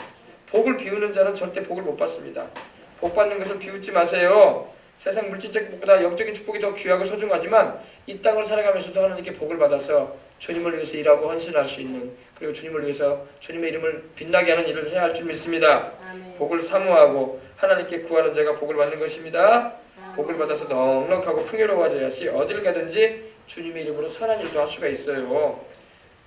복을 비우는 자는 절대 복을 못 받습니다. 복 받는 것을 비웃지 마세요. 세상 물질적 복보다 영적인 축복이 더 귀하고 소중하지만 이 땅을 살아가면서도 하나님께 복을 받아서 주님을 위해서 일하고 헌신할 수 있는, 그리고 주님을 위해서 주님의 이름을 빛나게 하는 일을 해야 할 줄 믿습니다. 아멘. 복을 사모하고 하나님께 구하는 자가 복을 받는 것입니다. 복을 받아서 넉넉하고 풍요로워져야지 어딜 가든지 주님의 이름으로 선한 일도 할 수가 있어요.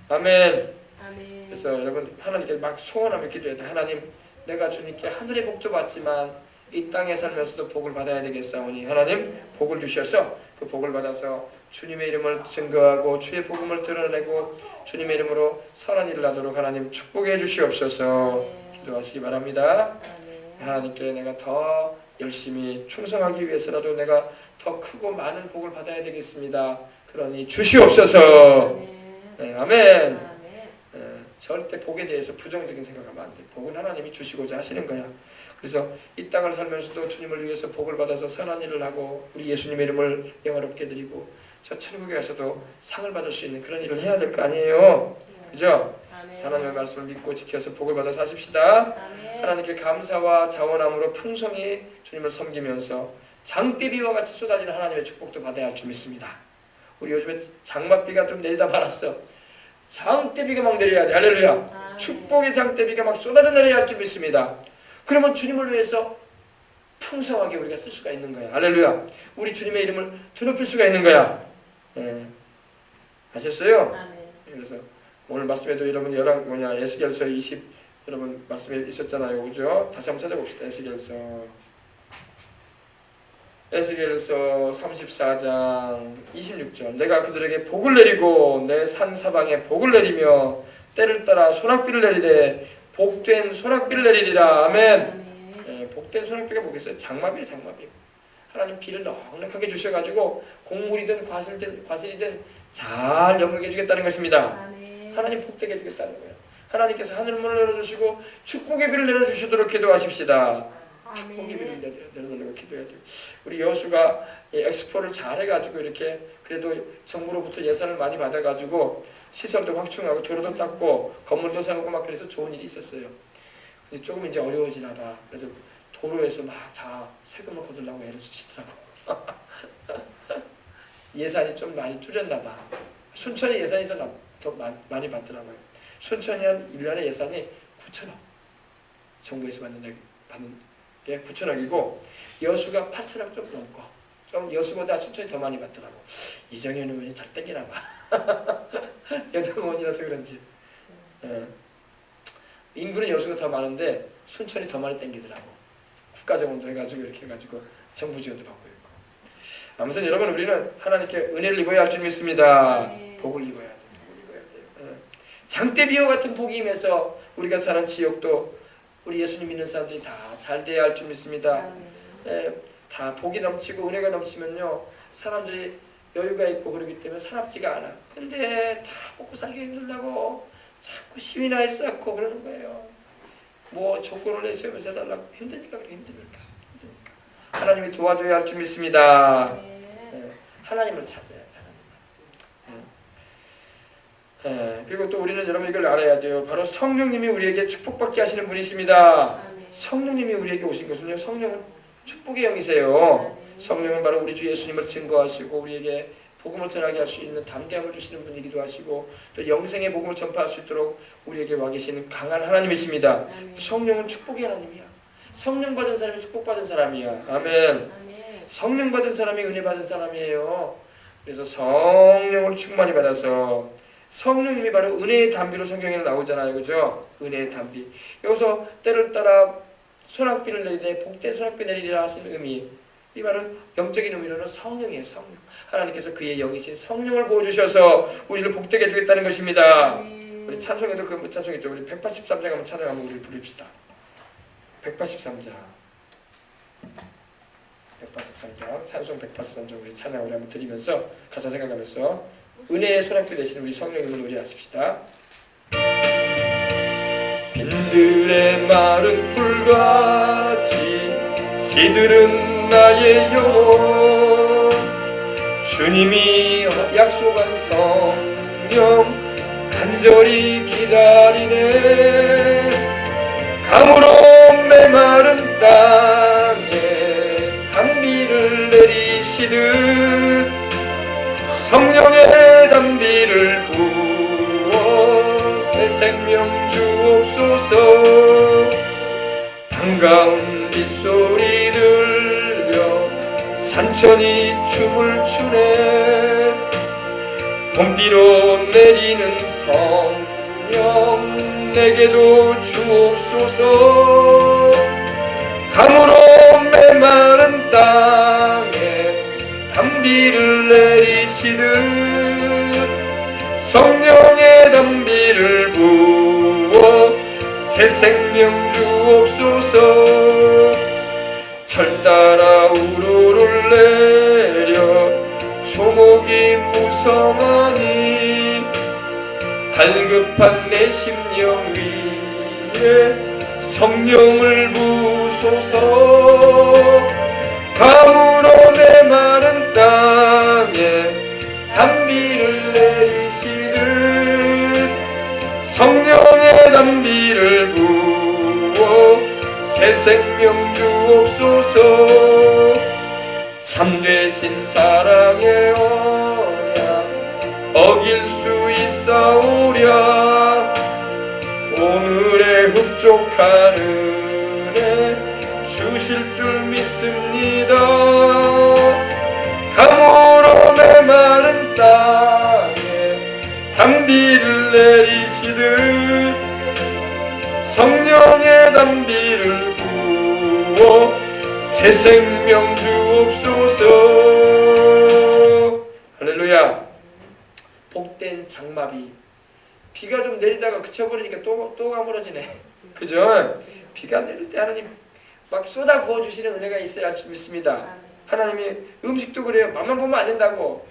아멘. 아멘. 그래서 여러분 하나님께 막 소원하며 기도해야 돼. 하나님, 내가 주님께 하늘의 복도 받지만 이 땅에 살면서도 복을 받아야 되겠사오니 하나님 복을 주셔서 그 복을 받아서 주님의 이름을 증거하고 주의 복음을 드러내고 주님의 이름으로 선한 일을 하도록 하나님 축복해 주시옵소서. 기도하시기 바랍니다. 하나님께 내가 더 열심히 충성하기 위해서라도 내가 더 크고 많은 복을 받아야 되겠습니다. 그러니 주시옵소서. 아멘. 절대 복에 대해서 부정적인 생각하면 안 돼. 복은 하나님이 주시고자 하시는 거야. 그래서 이 땅을 살면서도 주님을 위해서 복을 받아서 선한 일을 하고 우리 예수님의 이름을 영화롭게 드리고 저 천국에 가서도 상을 받을 수 있는 그런 일을 해야 될 거 아니에요. 그죠? 하나님의 말씀을 믿고 지켜서 복을 받아 사십시다. 하나님께 감사와 자원함으로 풍성히 주님을 섬기면서 장대비와 같이 쏟아지는 하나님의 축복도 받아야 할 줄 믿습니다. 우리 요즘에 장맛비가 좀 내리다 말았어. 장대비가 막 내려야 돼. 할렐루야. 축복의 장대비가 막 쏟아져 내려야 할 줄 믿습니다. 그러면 주님을 위해서 풍성하게 우리가 쓸 수가 있는 거야. 할렐루야. 우리 주님의 이름을 드높일 수가 있는 거야. 아셨어요? 그래서 오늘 말씀에도 여러분 에스겔서 20 여러분 말씀에 있었잖아요. 그죠? 다시 한번 찾아봅시다. 에스겔서 34장 26절. 내가 그들에게 복을 내리고 내 산사방에 복을 내리며 때를 따라 소낙비를 내리되 복된 소낙비를 내리리라. 아멘. 복된 소낙비가 뭐겠어요? 장마비예요. 장마비. 하나님 비를 넉넉하게 주셔가지고 곡물이든 과실이든 잘 여물게 해주겠다는 것입니다. 하나님 복되게 해주겠다는 거예요. 하나님께서 하늘 문을 열어주시고 축복의 비를 내려주시도록 기도하십시다. 축복의 비를 내려달라고 기도해야죠. 우리 여수가 엑스포를 잘 해가지고 이렇게 그래도 정부로부터 예산을 많이 받아가지고 시설도 확충하고 도로도 닦고 건물도 세우고 막 그래서 좋은 일이 있었어요. 근데 조금 이제 어려워지나 봐. 그래서 도로에서 막 다 세금을 거두려고 애를 쓰시더라고. 예산이 좀 많이 줄였나 봐. 순천이 예산이 더 많이 받더라고요. 순천이 한 1년에 예산이 9천억. 정부에서 받는 게 9천억이고 여수가 8천억 좀 넘고 좀 여수보다 순천이 더 많이 받더라고. 이정현 의원이 잘 땡기나 봐. 여당 의원이라서 그런지. 인구는 여수가 더 많은데 순천이 더 많이 땡기더라고. 국가정원도 해가지고 이렇게 해가지고 정부 지원도 받고 있고. 아무튼 여러분 우리는 하나님께 은혜를 입어야 할 줄 믿습니다. 복을 입어야 돼. 복을 입어야 돼요. 장대비와 같은 복이 임해서 우리가 사는 지역도 우리 예수님 믿는 사람들이 다 잘 돼야 할 줄 믿습니다. 다 복이 넘치고 은혜가 넘치면요 사람들이 여유가 있고 그러기 때문에 사납지가 않아. 근데 다 먹고 살기 힘들다고 자꾸 시위나 쌓고 그러는 거예요. 뭐 조건을 내세우면서 해달라고. 힘드니까 그래. 힘드니까. 하나님이 도와줘야 할 줄 믿습니다. 하나님을 찾아야 돼. 그리고 또 우리는 여러분 이걸 알아야 돼요. 바로 성령님이 우리에게 축복받게 하시는 분이십니다. 성령님이 우리에게 오신 것은요, 성령은 축복의 영이세요. 성령은 바로 우리 주 예수님을 증거하시고 우리에게 복음을 전하게 할 수 있는 담대함을 주시는 분이기도 하시고 또 영생의 복음을 전파할 수 있도록 우리에게 와 계시는 강한 하나님이십니다. 성령은 축복의 하나님이야. 성령 받은 사람이 축복받은 사람이야. 아멘. 성령 받은 사람이 은혜 받은 사람이에요. 그래서 성령을 충만히 받아서 성령님이 바로 은혜의 담비로 성경에 나오잖아요. 그죠? 은혜의 담비. 여기서 때를 따라 소낙비를 내리되 복된 소낙비 내리리라 하신 의미, 이 바로 영적인 의미로는 성령이에요. 성령. 하나님께서 그의 영이신 성령을 부어주셔서 우리를 복되게 해주겠다는 것입니다. 우리 찬송에도 그 찬송이죠. 우리 183장 한번 찬양 한번 우리 부릅시다. 183장 찬송 183장 우리 찬양 우리 한번 드리면서 가사 생각하면서 은혜의 소낙비 되시는 우리 성령님을 노래하십시다. 빈들의 마른 풀같이 시들은 나의 영혼, 주님이 약속한 성령 간절히 기다리네. 강으로 메마른 땅에 담비를 내리시듯 성령의 담비를 부어 새 생명 주옵소서. 반가운 빗소리 들려 산천이 춤을 추네. 봄비로 내리는 성령 내게도 주옵소서. 강으로 메마른 땅에 담비를 내리시듯 성령의 담비를 부어 새 생명 주옵소서. 철 따라 우로를 내려 조목이 무성하니 갈급한 내 심령 위에 성령을 부소서. 가물어 메마른 땅에 담비를 내리시듯 성령의 담비를 부어 새 생명 주옵소서. 참되신 사랑의 언약 어길 수 있사오랴. 오늘의 흡족한 은혜 주실 줄 믿습니다. 강으로 메마른 땅에 담비를 내리시듯 성령의 담비를 부어 새 생명 주옵소서. 할렐루야. 복된 장마비. 비가 좀 내리다가 그쳐버리니까 또 가물어지네. 그죠? 비가 내릴 때 하나님 막 쏟아 부어주시는 은혜가 있어야 할 줄 믿습니다. 하나님이 음식도 그래요. 맛만 보면 안 된다고.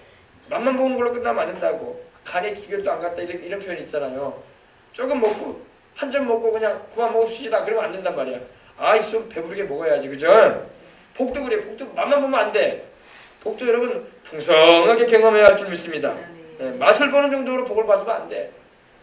맛만 보는 걸로 끝나면 안 된다고. 간에 기별도 안 갔다 이런 표현 있잖아요. 조금 먹고 한 점 먹고 그냥 그만 먹읍시다 그러면 안 된단 말이야. 좀 배부르게 먹어야지. 그죠? 복도 그래. 복도 맛만 보면 안 돼. 복도 여러분 풍성하게 경험해야 할 줄 믿습니다. 네, 맛을 보는 정도로 복을 받으면 안 돼.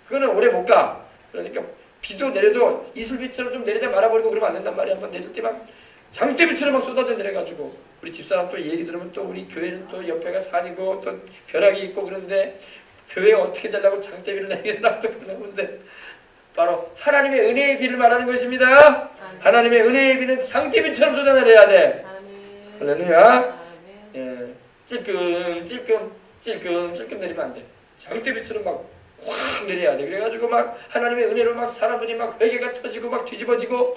그거는 오래 못 가. 그러니까 비도 내려도 이슬비처럼 좀 내리다 말아버리고 그러면 안 된단 말이야. 한번 내릴 때 막 장대비처럼 막 쏟아져 내려가지고 우리 집사람 또 얘기 들으면 또 우리 교회는 또 옆에가 산이고 또 벼락이 있고 그런데 교회가 어떻게 되려고 장대비를 내리더라고 또 그러는데 바로 하나님의 은혜의 비를 말하는 것입니다. 아멘. 하나님의 은혜의 비는 장대비처럼 쏟아내려야 돼. 할렐루야. 예, 찔끔 내리면 안 돼. 장대비처럼 막 확 내려야 돼. 그래가지고 막 하나님의 은혜로 막 사람들이 막 회개가 터지고 막 뒤집어지고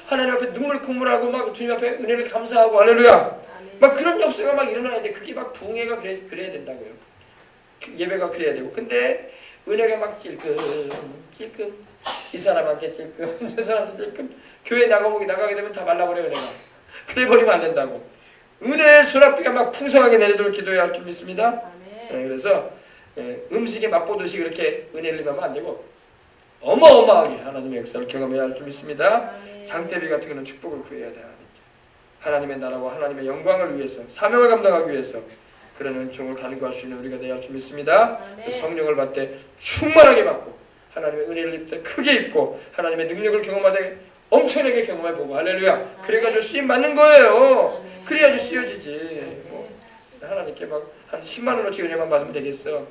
하나님 앞에 눈물 콧물하고 막 주님 앞에 은혜를 감사하고 할렐루야. 아멘. 막 그런 역사가 막 일어나야 돼. 그게 막 부흥회가 그래야 된다고요. 예배가 그래야 되고. 근데 은혜가 막 찔끔 이 사람한테 찔끔 저 사람한테 찔끔 교회 나가게 되면 다 말라버려 은혜가. 그래 버리면 안 된다고. 은혜의 수납비가 막 풍성하게 내려들 기도해야 할 줄 믿습니다. 네, 그래서 음식에 맛보듯이 그렇게 은혜를 받으면 안 되고 어마어마하게 하나님의 역사를 경험해야 할 줄 믿습니다. 장대비 같은 경우는 축복을 구해야 돼. 하나님의 나라와 하나님의 영광을 위해서 사명을 감당하기 위해서 그런 은총을 간구할 수 있는 우리가 되어야 할 줄 믿습니다. 성령을 받을 때 충만하게 받고 하나님의 은혜를 입을 때 크게 입고 하나님의 능력을 경험하되 엄청나게 경험해보고 할렐루야. 그래가지고 쓰임 받는 거예요. 그래야지 쓰여지지. 하나님께 막 한 10만 원어치 은혜만 받으면 되겠어.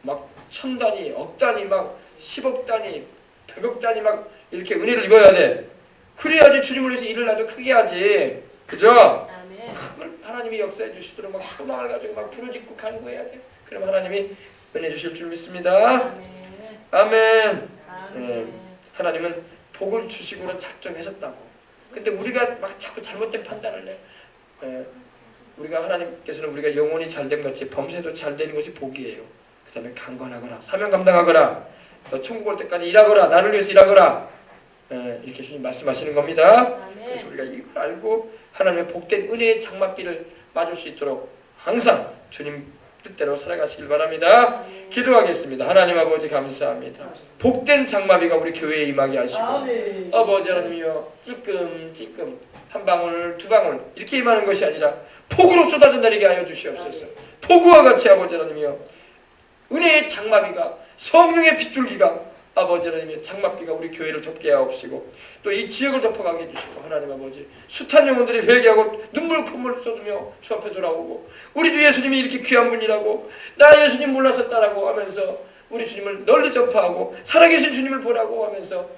막 1000단위, 억 단위, 막 10억 단위, 100억 단위 막 이렇게 은혜를 입어야 돼. 그래야지 주님을 위해서 일을 아주 크게 하지. 그죠? 그걸 하나님이 역사해 주시도록 막 소망을 가지고 막 부르짖고 간구해야 돼. 그럼 하나님이 은혜 주실 줄 믿습니다. 아멘. 네. 하나님은 복을 주시고로 작정하셨다고. 근데 우리가 막 자꾸 잘못된 판단을 해. 우리가 하나님께서는 우리가 영혼이 잘됨 같이 범죄도 잘되는 것이 복이에요. 그 다음에 강건하거라, 사명 감당하거라, 너 천국 올 때까지 일하거라, 나를 위해서 일하거라, 이렇게 주님 말씀하시는 겁니다. 그래서 우리가 이걸 알고 하나님의 복된 은혜의 장막비를 맞을 수 있도록 항상 주님 뜻대로 살아가시길 바랍니다. 기도하겠습니다. 하나님 아버지 감사합니다. 복된 장마비가 우리 교회에 임하게 하시고 아버지 하나님이여 찔끔찔끔 한 방울 두 방울 이렇게 임하는 것이 아니라 폭우로 쏟아져 내리게 하여 주시옵소서. 폭우와 같이 아버지 하나님이여 은혜의 장마비가 성령의 빗줄기가 아버지 하나님의 장막비가 우리 교회를 덮게 하옵시고 또 이 지역을 덮어가게 해주시고 하나님 아버지 숱한 영혼들이 회개하고 눈물 콧물 쏟으며 주 앞에 돌아오고 우리 주 예수님이 이렇게 귀한 분이라고 나 예수님 몰랐었다라고 하면서 우리 주님을 널리 전파하고 살아계신 주님을 보라고 하면서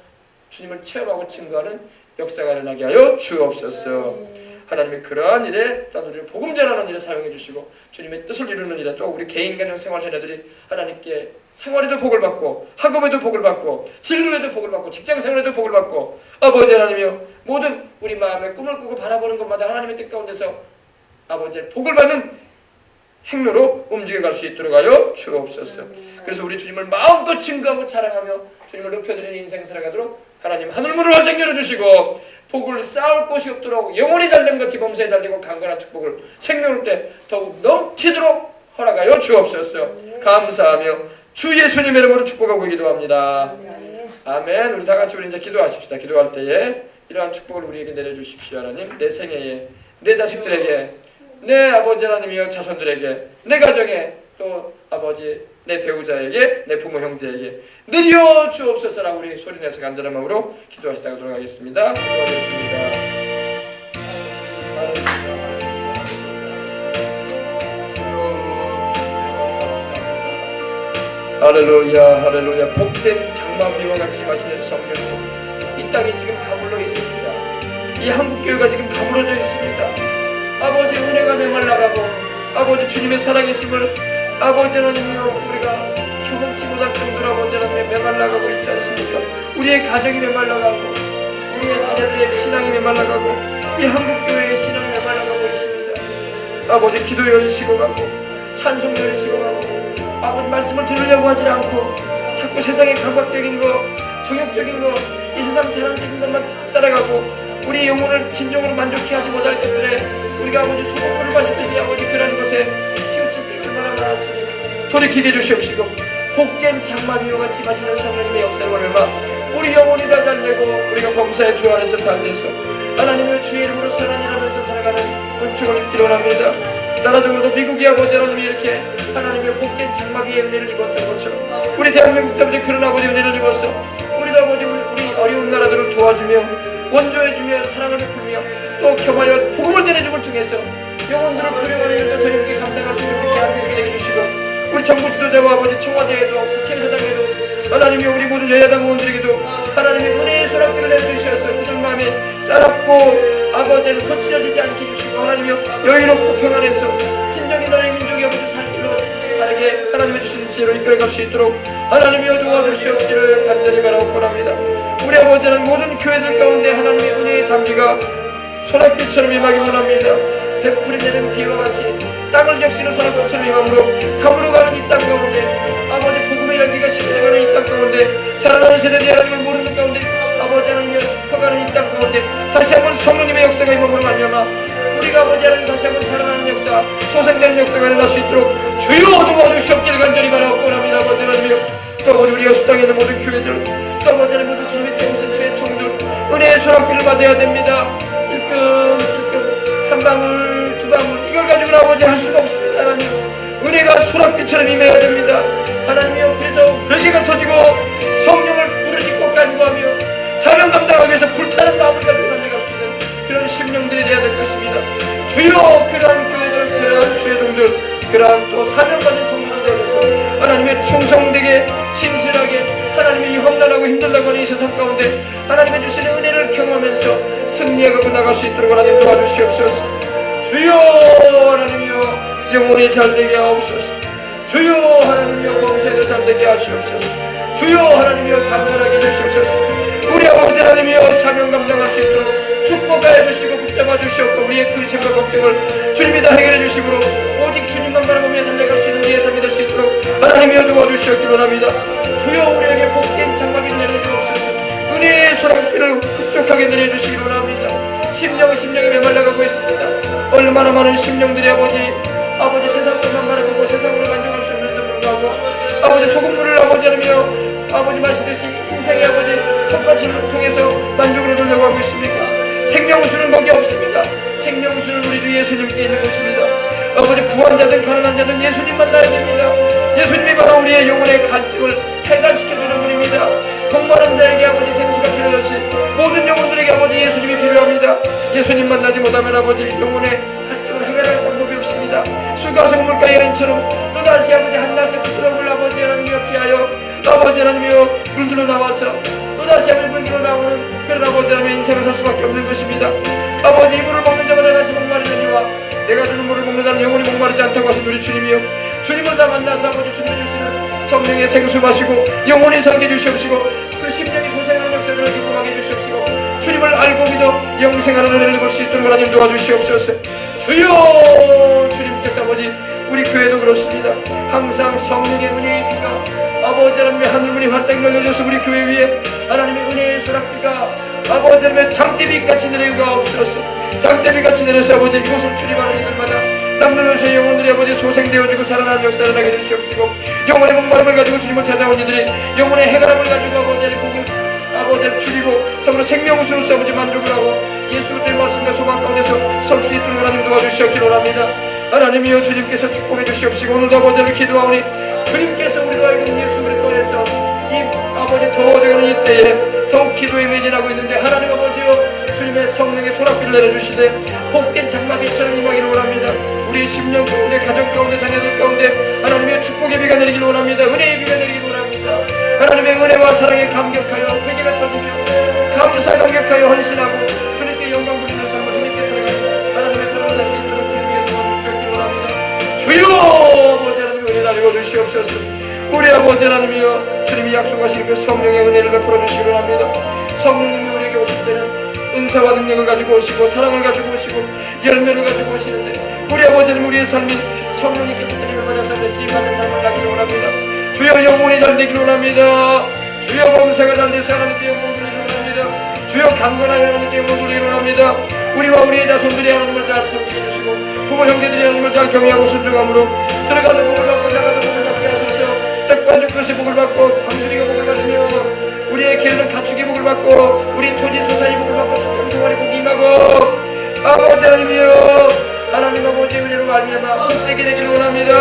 주님을 체험하고 증거하는 역사가 일어나게 하여 주옵소서. 하나님의 그러한 일에 우리를 복음 전하는 일에 사용해 주시고 주님의 뜻을 이루는 일에 또 우리 개인 가정 생활 자녀들이 하나님께 생활에도 복을 받고 학업에도 복을 받고 진로에도 복을 받고 직장 생활에도 복을 받고 아버지 하나님이여 모든 우리 마음에 꿈을 꾸고 바라보는 것마다 하나님의 뜻 가운데서 아버지 복을 받는 행로로 움직여갈 수 있도록 하여 주옵소서. 그래서 우리 주님을 마음껏 증거하고 자랑하며 주님을 높여드리는 인생 살아가도록 하나님 하늘문을 활짝 열어주시고 복을 쌓을 곳이 없도록 영혼이 달린 같이 범사에 달리고 강건한 축복을 생명을 때 더욱 넘치도록 허락하여 주옵소서. 감사하며 주 예수님의 이름으로 축복하고 기도합니다. 아멘. 우리 다같이 우리 이제 기도하십시다. 기도할 때에 이러한 축복을 우리에게 내려주십시오. 하나님 내 생애에 내 자식들에게 내 아버지 하나님이여 자손들에게 내 가정에 또 아버지 내 배우자에게 내 부모 형제에게 내려 주옵소서라고 우리 소리내서 간절한 마음으로 기도하시다가 돌아가겠습니다. 기도하겠습니다. 할렐루야 할렐루야. 복된 장마비와 같이 마시는 성령님 이 땅이 지금 가물러 있습니다. 이 한국교회가 지금 가물어져 있습니다. 아버지 은혜가 메말라가고 아버지 주님의 살아계심을 아버지 하나님이여 우리가 경험치 못할 정도로 아버지 하나님 메말라가고 있지 않습니까? 우리의 가정이 메말라가고 우리의 자녀들의 신앙이 메말라가고 이 한국교회의 신앙이 메말라가고 있습니다. 아버지 기도열이 식어가고 찬송열이 식어가고 아버지 말씀을 들으려고 하지 않고 자꾸 세상의 감각적인 거 정욕적인 거 이 세상 자랑적인 것만 따라가고 우리 영혼을 진정으로 만족해 하지 못할 것들에 우리가 아버지 수고물을 마시듯이 아버지 그런 것에 치우칠 때 얼마나 많았습니까? 돌이키게 해주시옵시고 복된 장마비와 같이 마시는 성령님의 역사를 원하마 우리 영혼이 다 잘되고 우리가 범사의 주 안에서 살면서 하나님의 주의 이름으로 살아내면서 살아가는 은총을 입기로 합니다. 나라적으로도 미국이 아버지 하나님이 이렇게 하나님의 복된 장마비의 은혜를 입었던 것처럼 우리 대한민국도 아버지 그런 아버지 은혜를 입어서 우리도 아버지 우리 어려운 나라들을 도와주며 원조해주며 사랑을 베풀며 또 겸하여 복음을 전해줌을 통해서 영혼들을 구령하는 일도 저희에게 감당할 수 있는 우리 대한민국이 되게 해주시고 우리 정부 지도자와 아버지 청와대에도 국회의사당에도 하나님이 우리 모든 여야당 의원들에게도 하나님의 은혜의 소락비를 내려주셔서 그들 마음에 싸납고 아버지를 거칠어지지 않게 해주시고 하나님이여 여유롭고 평안해서 진정이 나라의 민족이 아버지 살길로 바르게 하나님의 주신 지혜로 이끌어갈 수 있도록 하나님이여 도와주시옵기를 간절히 바라옵고 합니다. 우리 아버지는 모든 교회들 가운데 하나님의 은혜의 담비가 소낙비처럼 임하기 원합니다. 베풀이 내는 비와 같이 땅을 적시는 소낙비처럼 임함으로 가물어가는 이 땅 가운데 아버지 복음의 열기가 식어가는 이 땅 가운데 자라나는 세대들이 하나님을 모르는 가운데 아버지 하나님의 커가는 이 땅 가운데 다시 한번 성령님의 역사가 임함으로 말미암아 우리가 아버지 하나님 다시 한번 살아나는 역사 소생되는 역사가 일어날 수 있도록 주여 도와주시옵기를 간절히 바라옵고 합니다. 아버지 하나님이여 또 우리 여수 땅에 있는 모든 교회들 또 아버지 하나님 모든 주님의 세우신 주의 총들 은혜의 소낙비를 맞아야 됩니다. 찔끔찔끔 한 방울 두 방울 이걸 가지고는 아버지 할 수가 없습니다. 하나님 은혜가 소낙비처럼 임해야 됩니다. 하나님이여 그래서 회개가 터지고 성령을 부르짖고 간구하며 사명 감당하기 위해서 불타는 마음을 가지고 달려갈 수 있는 그런 심령들이 되어야 될 것입니다. 주여 그러한 교회들 그러한 주의 종들 그러한 또 사명 가진 성도들 되어서 하나님의 충성되게 진실하게 하나님의 이 험난하고 힘들다고 하는 이 세상 가운데 하나님의 주시는 은혜를 경험하면서 승리해가고 나갈 수 있도록 하나님 도와주시옵소서. 주여 하나님이여 영혼이 잘되게 하옵소서. 주여 하나님이여 범사에도 잘되게 하시옵소서. 주여 하나님이여 감당하게 해주시옵소서. 우리 아버지 하나님이여 사명 감당할 수 있도록 축복하여 주시고 붙잡아 주시옵고 우리의 근심과 걱정을 주님이 다 해결해 주시므로 오직 주님만 바라보며 살아갈 수 있는 우리의 삶이 될 수 있도록 하나님이여 도와주시옵기로 합니다. 주여 우리에게 복된 장막을 내려주옵소서. 은혜의 소랑길을 흡족하게 내려주시기로 합니다. 심령이 메말라가고 있습니다. 얼마나 많은 심령들이 아버지 세상으로만 바라보고 세상으로 만족할 수 없는데도 불구하고 아버지 소금물을 아버지 하며 아버지 마시듯이 인생의 아버지 헛받침을 통해서 만족을 얻으려고 하고 있습니까? 생명수는 거기 없습니다. 생명수는 우리 주 예수님께 있는 것입니다. 아버지 부한 자든 가난한 자든 예수님 만나야 됩니다. 예수님이 바로 우리의 영혼의 갈증을 해결시켜주는 분입니다. 목마른 자에게 아버지 생수가 필요하듯이 모든 영혼들에게 아버지 예수님이 필요합니다. 예수님 만나지 못하면 아버지 영혼의 갈증을 해결할 방법이 없습니다. 수가성 물가 여인처럼 또다시 아버지 한낮의 부드러움을 아버지 하나님이여 피하여 아버지 하나님이여 물들어 나와서 또다시 아버지 물들어 나오는 그런 아버지 하나님의 인생을 살 수밖에 없는 것입니다. 아버지 이 물을 먹는 자마다 다시 목마르느니와 내가 주는 물을 먹는 자는 영원히 목마르지 않다고 하신 우리 주님이여 주님을 다 만나서 아버지 주님이 주시는 성령의 생수 마시고 영원히 살게 주시옵시고 그 심령이 소생하는 역사들을 기쁨하게 해주시옵시고 주님을 알고 믿어 영생하는 은혜를 볼 수 있도록 하나님 도와주시옵소서. 주여 주님께서 아버지 우리 교회도 그렇습니다. 항상 성령의 은혜의 비가 아버지 하나님의 하늘문이 활짝 열려져서 우리 교회 위에 하나님의 은혜의 소락비가 아버지 하나님의 장대비같이 내려가 없어서 장대비같이 내려서 아버지 이곳을 출입하는 이들마다 남들로서의 영혼들이 아버지 소생되어지고 살아나는 역사를 하게 해주시옵시고 영혼의 목마름을 가지고 주님을 찾아온 이들이 영혼의 해가람을 가지고 아버지의 복을 아버지를 줄이고 참으로 생명으로서 아버지 만족을 하고 예수 그리스도의 말씀과 소망 가운데서 설 수 있도록 하나님 도와주시옵기로 합니다. 하나님이여 주님께서 축복해 주시옵시고 오늘도 아버지를 기도하오니 주님께서 우리로 하여금 예수 그리스도에서 이 아버지 더워져가는 이때에 더욱 기도에 매진하고 있는데 하나님 아버지여 주님의 성령의 소락비를 내려주시되 복된 장마비처럼 임하기를 원합니다. 우리 심령 가운데 가정 가운데 자녀들 가운데 하나님의 축복의 비가 내리기를 원합니다. 은혜의 비가 내리기를 원합니다. 하나님의 은혜와 사랑에 감격하여 회개가 터지며 감사 감격하여 헌신하고 주님께 영광 돌리는 삶을 주님께 살아가는 하나님의 사랑을 할 수 있도록 주님의 도와주시옵기를 원합니다. 주여 아버지 하나님의 은혜를 알고 주시옵소서. 우리 아버지 하나님이여 주님이 약속하신 그 성령의 은혜를 베풀어 주시기를 합니다. 성령님이 우리에게 오실 때는 은사와 능력을 가지고 오시고 사랑을 가지고 오시고 열매를 가지고 오시는데 우리 아버지는 우리의 삶이 성령님께 붙들림을 받아서 쓰임받는 삶을 하기를 원합니다. 주여 영혼이 잘되기를 원합니다. 주여 범사가 잘돼서 하나님께 영광 돌리기를 원합니다. 주여 강건하여 하나님께 영광 돌리기를 원합니다. 우리와 우리의 자손들이 하나님을 잘 섬기게 해주시고 부모 형제들이 하나님을 잘 경외하고 순종함으로 들어가도 복을 받고 나가도 복을 받게 하소서. 떡반죽 그릇의 복을 받고 광주리가 복을 받으며 우리의 길은 가축의 복을 받고 우리 토지 소산이 복을 받고 직장생활의 복이 임하고 아버지 하나님이여 하나님 아버지 은혜로 말미암아 복되게 되기를 원합니다.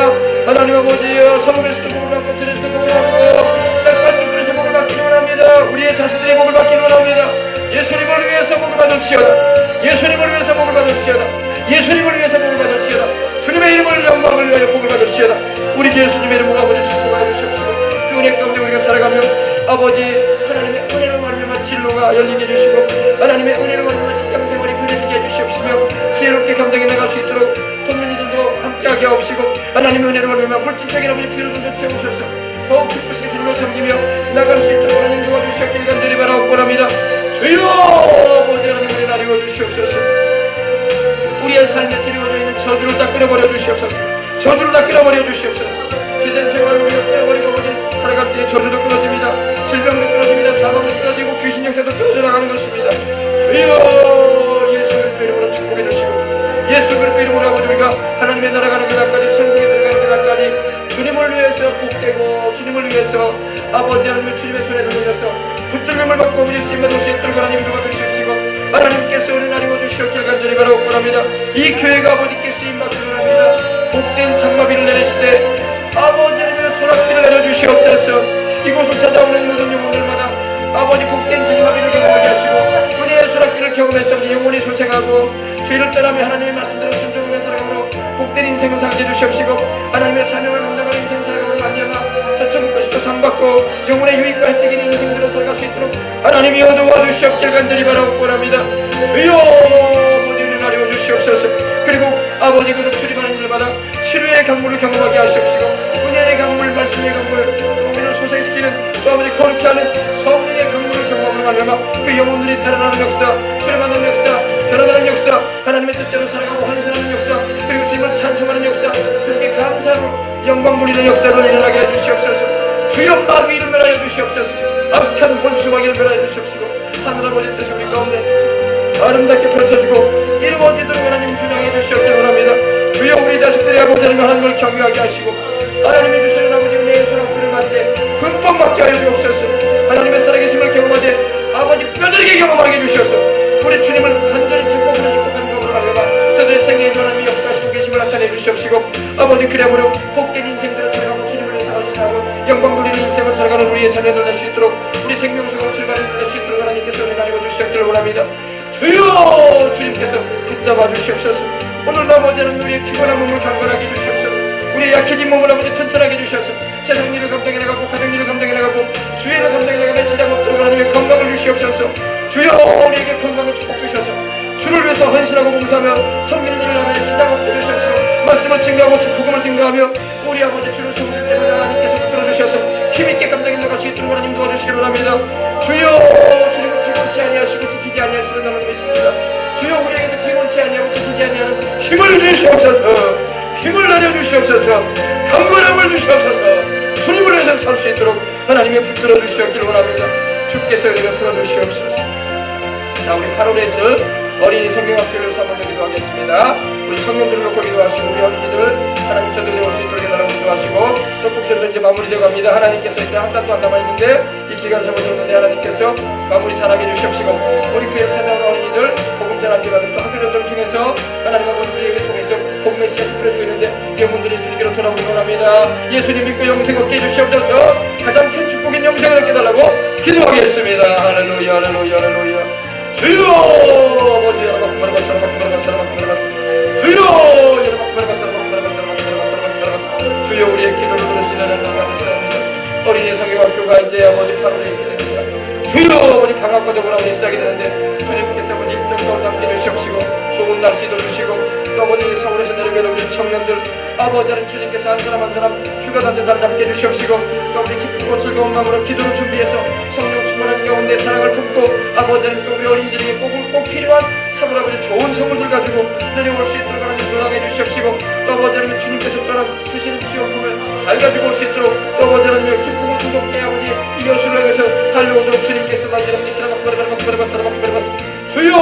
하나님 아버지여 성읍에서도 복을 받고 들에서도 복을 받고 떡반죽 그릇의 복을 받기를 원합니다. 우리의 자식들의 복을 받기를 원합니다. 예수님을 위해서 복을 받을지어다. 예수님을 위해서 복을 받을지어다. 예수님을 위해서 복을 받을지어다. 주님의 이름을 영광을 위하여 복을 받을지어다. 우리 예수님의 이름으로 아버지 축복하여 주시옵시고 그 은혜 가운데 우리가 살아가며 아버지 하나님의 은혜로 말미암아 진로가 열리게 해주시고 하나님의 은혜로 말미암아 직장생활이 편해지게 해주시옵시며 지혜롭게 감당해 나갈 수 있도록 동료들도 함께하게 하옵시고 하나님의 은혜로 말미암아 물질적인 아버지 필요들도 채우셔서 더욱 기쁘시게 주님을 섬기며 나갈 수 있도록 하나님 도와주시옵길 간절히 바라옵고랍니다. 주여 아버지 하나님 은혜를 알려 주시옵소서. 우리의 삶에 드리워져 있는 저주를 다 끊어버려 주시옵소서. 저주를 다 끊어버려 주시옵소서. 주된 생활을 우리가 끊어버리고 아버지 살아갈 때에 저주도 끊어집니다. 질병도 끊어집니다. 사망도 끊어지고 귀신 역사도 끊어져 나가는 것입니다. 주여 예수 그리스도 이름으로 축복해 주시고 예수 그리스도 이름으로 아버지 우리가 하나님의 나라 가는 그날까지 천국에 들어가는 그날까지 주님을 위해서 복되고 주님을 위해서 아버지 하나님의 주님의 손에 들려서 붙들림을 받고 아버지 쓰임받을 수 있도록 하나님 도와주시옵시고 하나님께서 은혜 나누어 주시옵길 간절히 바라옵고랍니다. 이 교회가 아버지께 쓰임받기를 원합니다. 복된 장마비를 내리시되 아버지 하나님의 소락비를 내려주시옵소서. 이곳을 찾아오는 모든 영혼들마다 아버지 복된 장마비를 경험하게 하시고 은혜의 소락비를 경험했사오니 영혼이 소생하고 죄를 떠나며 하나님의 말씀대로 순종하며 살아감으로 복된 인생을 살게 해주시옵시고 하나님의 사명을 감당하는 인생 살아감으로 말미암아 저천국 것이도 상받고 영혼의 유익과 혜택이 있는 인생들을 살아갈 수 있도록 하나님이 도와주시옵길 간절히 바라옵고랍니다. 주여 아버지 은혜 나려 주시옵소서. 그리고 아버지 그속 출입하는 일마다 치료의 강물을 경험하게 하시옵시고 은혜의 강물, 말씀의 강물, 또 우리를 소생시키는 또 아버지 거룩히 하는 성령의 강물을 경험하는 말미암아 그 영혼들이 살아나는 역사, 출입하는 역사, 변화하는 역사, 하나님의 뜻대로 살아가고 헌신하는 역사, 그리고 주님을 찬송하는 역사, 주님께 감사로 영광 돌리는 역사를 일어나게 해주시옵소서. 주여 마귀 이름 멸하여 주시옵소서. 악한 본수마귀를 멸하여 주시옵시고 하늘 아버지 뜻이 우리 가운데 아름답게 펼쳐지고 이루어지도록 하나님 주장해 주시옵기를 원합니다. 주여 우리 자식들의 아버지 하나님을 경외하게 하시고 하나님이 주시는 아버지 은혜의 소락들을 받되 흠뻑 맞게 하여 주옵소서. 하나님의 살아계심을 경험하되 아버지 뼈저리게 경험하게 해주셔서 우리 주님을 간절히 찾고 부르짖고 간구하고 말해봐 저들의 생애에 하나님의 역사하시고 계심을 나타내 주시옵시고 아버지 그래버려 복된 인생들을 살아가고 주님을 위해서 헌신하고 영광 돌리는 인생을 살아가는 우리의 자녀들 될 수 있도록 우리 생명수고 출발을 될 수 있도록 하나님께서 은혜 나누어 주시옵기를 원합니다. 주여 주님께서 붙잡아 주시옵소서. 오늘도 아버지 하나님 우리의 피곤한 몸을 강건하게 해주시옵소서. 우리의 약해진 몸을 아버지 튼튼하게 해주셔서 세상 일을 감당해 나가고 가정 일을 감당해 나가고 주의를 감당해 나가며 지장 없도록 하나님의 건강을 주시옵소서. 주여 우리에게 건강을 축복 주셔서 주를 위해서 헌신하고 봉사하며 섬기는 일을 하며 지장 없게 해주셔서 말씀을 증거하고 복음을 증거하며 우리 아버지 주를 섬길 때마다 하나님께서 붙들어 주셔서 힘있게 감당해 나갈 수 있도록 하나님 도와주시기를 원합니다. 주여 주님은 피곤치 아니하시고 지치지 아니하시는 하나님 있습니다. 주여 우리에게도 피곤치 아니하고 지치지 아니하는 힘을 주시옵소서. 힘을 내려주시옵소서. 강건함을 주시옵소서. 주님을 위해서 살 수 있도록 하나님의 붙들어 주시옵기를 원합니다. 주께서 은혜 베풀어 주시옵소서. 자 우리 8월에 있을 어린이 성경학교를 한번 기도하겠습니다. 우리 청년들을 놓고 기도하시고 우리 어린이들 하나님 전도되어 올 수 있도록 해달라고 기도하시고 떡국들도 이제 마무리되어 갑니다. 하나님께서 이제 한 달도 안 남아있는데 이 기간을 접어들었는데 하나님께서 마무리 잘하게 해주시옵시고 우리 교회를 찾아온 어린이들 복음 전하게 받은 또 학교 전도를 통해서 하나님 아버지 우리에게 통해서 복음의 씨앗을 뿌려주고 있는데 영혼들이 주님께로 돌아오기를 원합니다. 예수님 믿고 영생 얻게 해주시옵소서. 가장 큰 축복인 영생을 얻게 해달라고 기도하겠습니다. 할렐루야 할렐루야 할렐루야. 주여 아버지 주여 주여 우리의 기도를 들으시는 하나님 감사합니다. 어린이 성경학교가 이제 아버지 8월에 있게 됩니다. 주여 아버지 방학과 더불어 우리 시작이 되는데 주님께서 아버지 일정 가운데 함께 주시옵시고 좋은 날씨도 주시고 또 아버지 서울에서 내려오는 우리 청년들 아버지 하나님 주님께서 한 사람 한 사람 휴가 단체 잘 잡게 해주시옵시고 또 우리 기쁘고 즐거운 마음으로 기도를 준비해서 성령 충만한 가운데 사랑을 품고 아버지 하나님 또 우리 어린이들에게 꼭 필요한 참으로 아버지 좋은 선물들 가지고 내려올 수 있도록 하나님 도와게 해주시옵시고 또 아버지 하나님 주님께서 떠나 주시는 지원품을 잘 가지고 올 수 있도록 또 아버지 하나님 기쁘고 즐겁게 아버지 이 여수를 향해서 달려오도록 주님께서 만들어내는 주여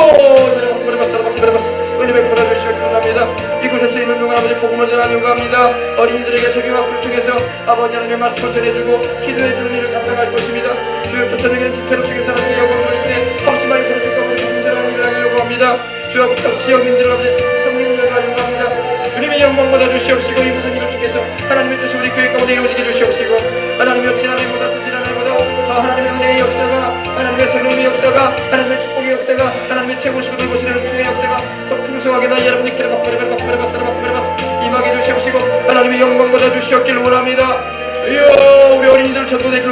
은혜 베풀어 주시옵기를 원합니다. 이곳에서 있는 동안 아버지 복음을 전하려고 합니다. 어린이들에게 성경학교를 통해서 아버지 하나님의 말씀을 전해주고 기도해주는 일을 감당할 것입니다. 주여 또 저녁에는 집회를 통해서 하나님의 영광을 돌릴 때 합심하게 들어줄까 아버지 복음 전하는 일을 하려고 합니다. 주여 부터 지역민들을 아버지 성령 일을 하려고 합니다. 주님의 영광 받아 주시옵시고 이 모든 일을 통해서 하나님의 뜻이 우리 교회 가운데 이루어지게 해주시옵시고 하나님의 지난해보다 더 하나님의 은혜의 역사가 하나님의 성령의 역사가 하나님의 축복의 역사가 하나님의 채우시고 돌보시는 주의 역사가 더 풍성하게 나 여러분의 길을 임하게 해주시옵시고 하나님의 영광 받아 주시옵기를 원합니다. 주여 우리 어린이들 전도되기를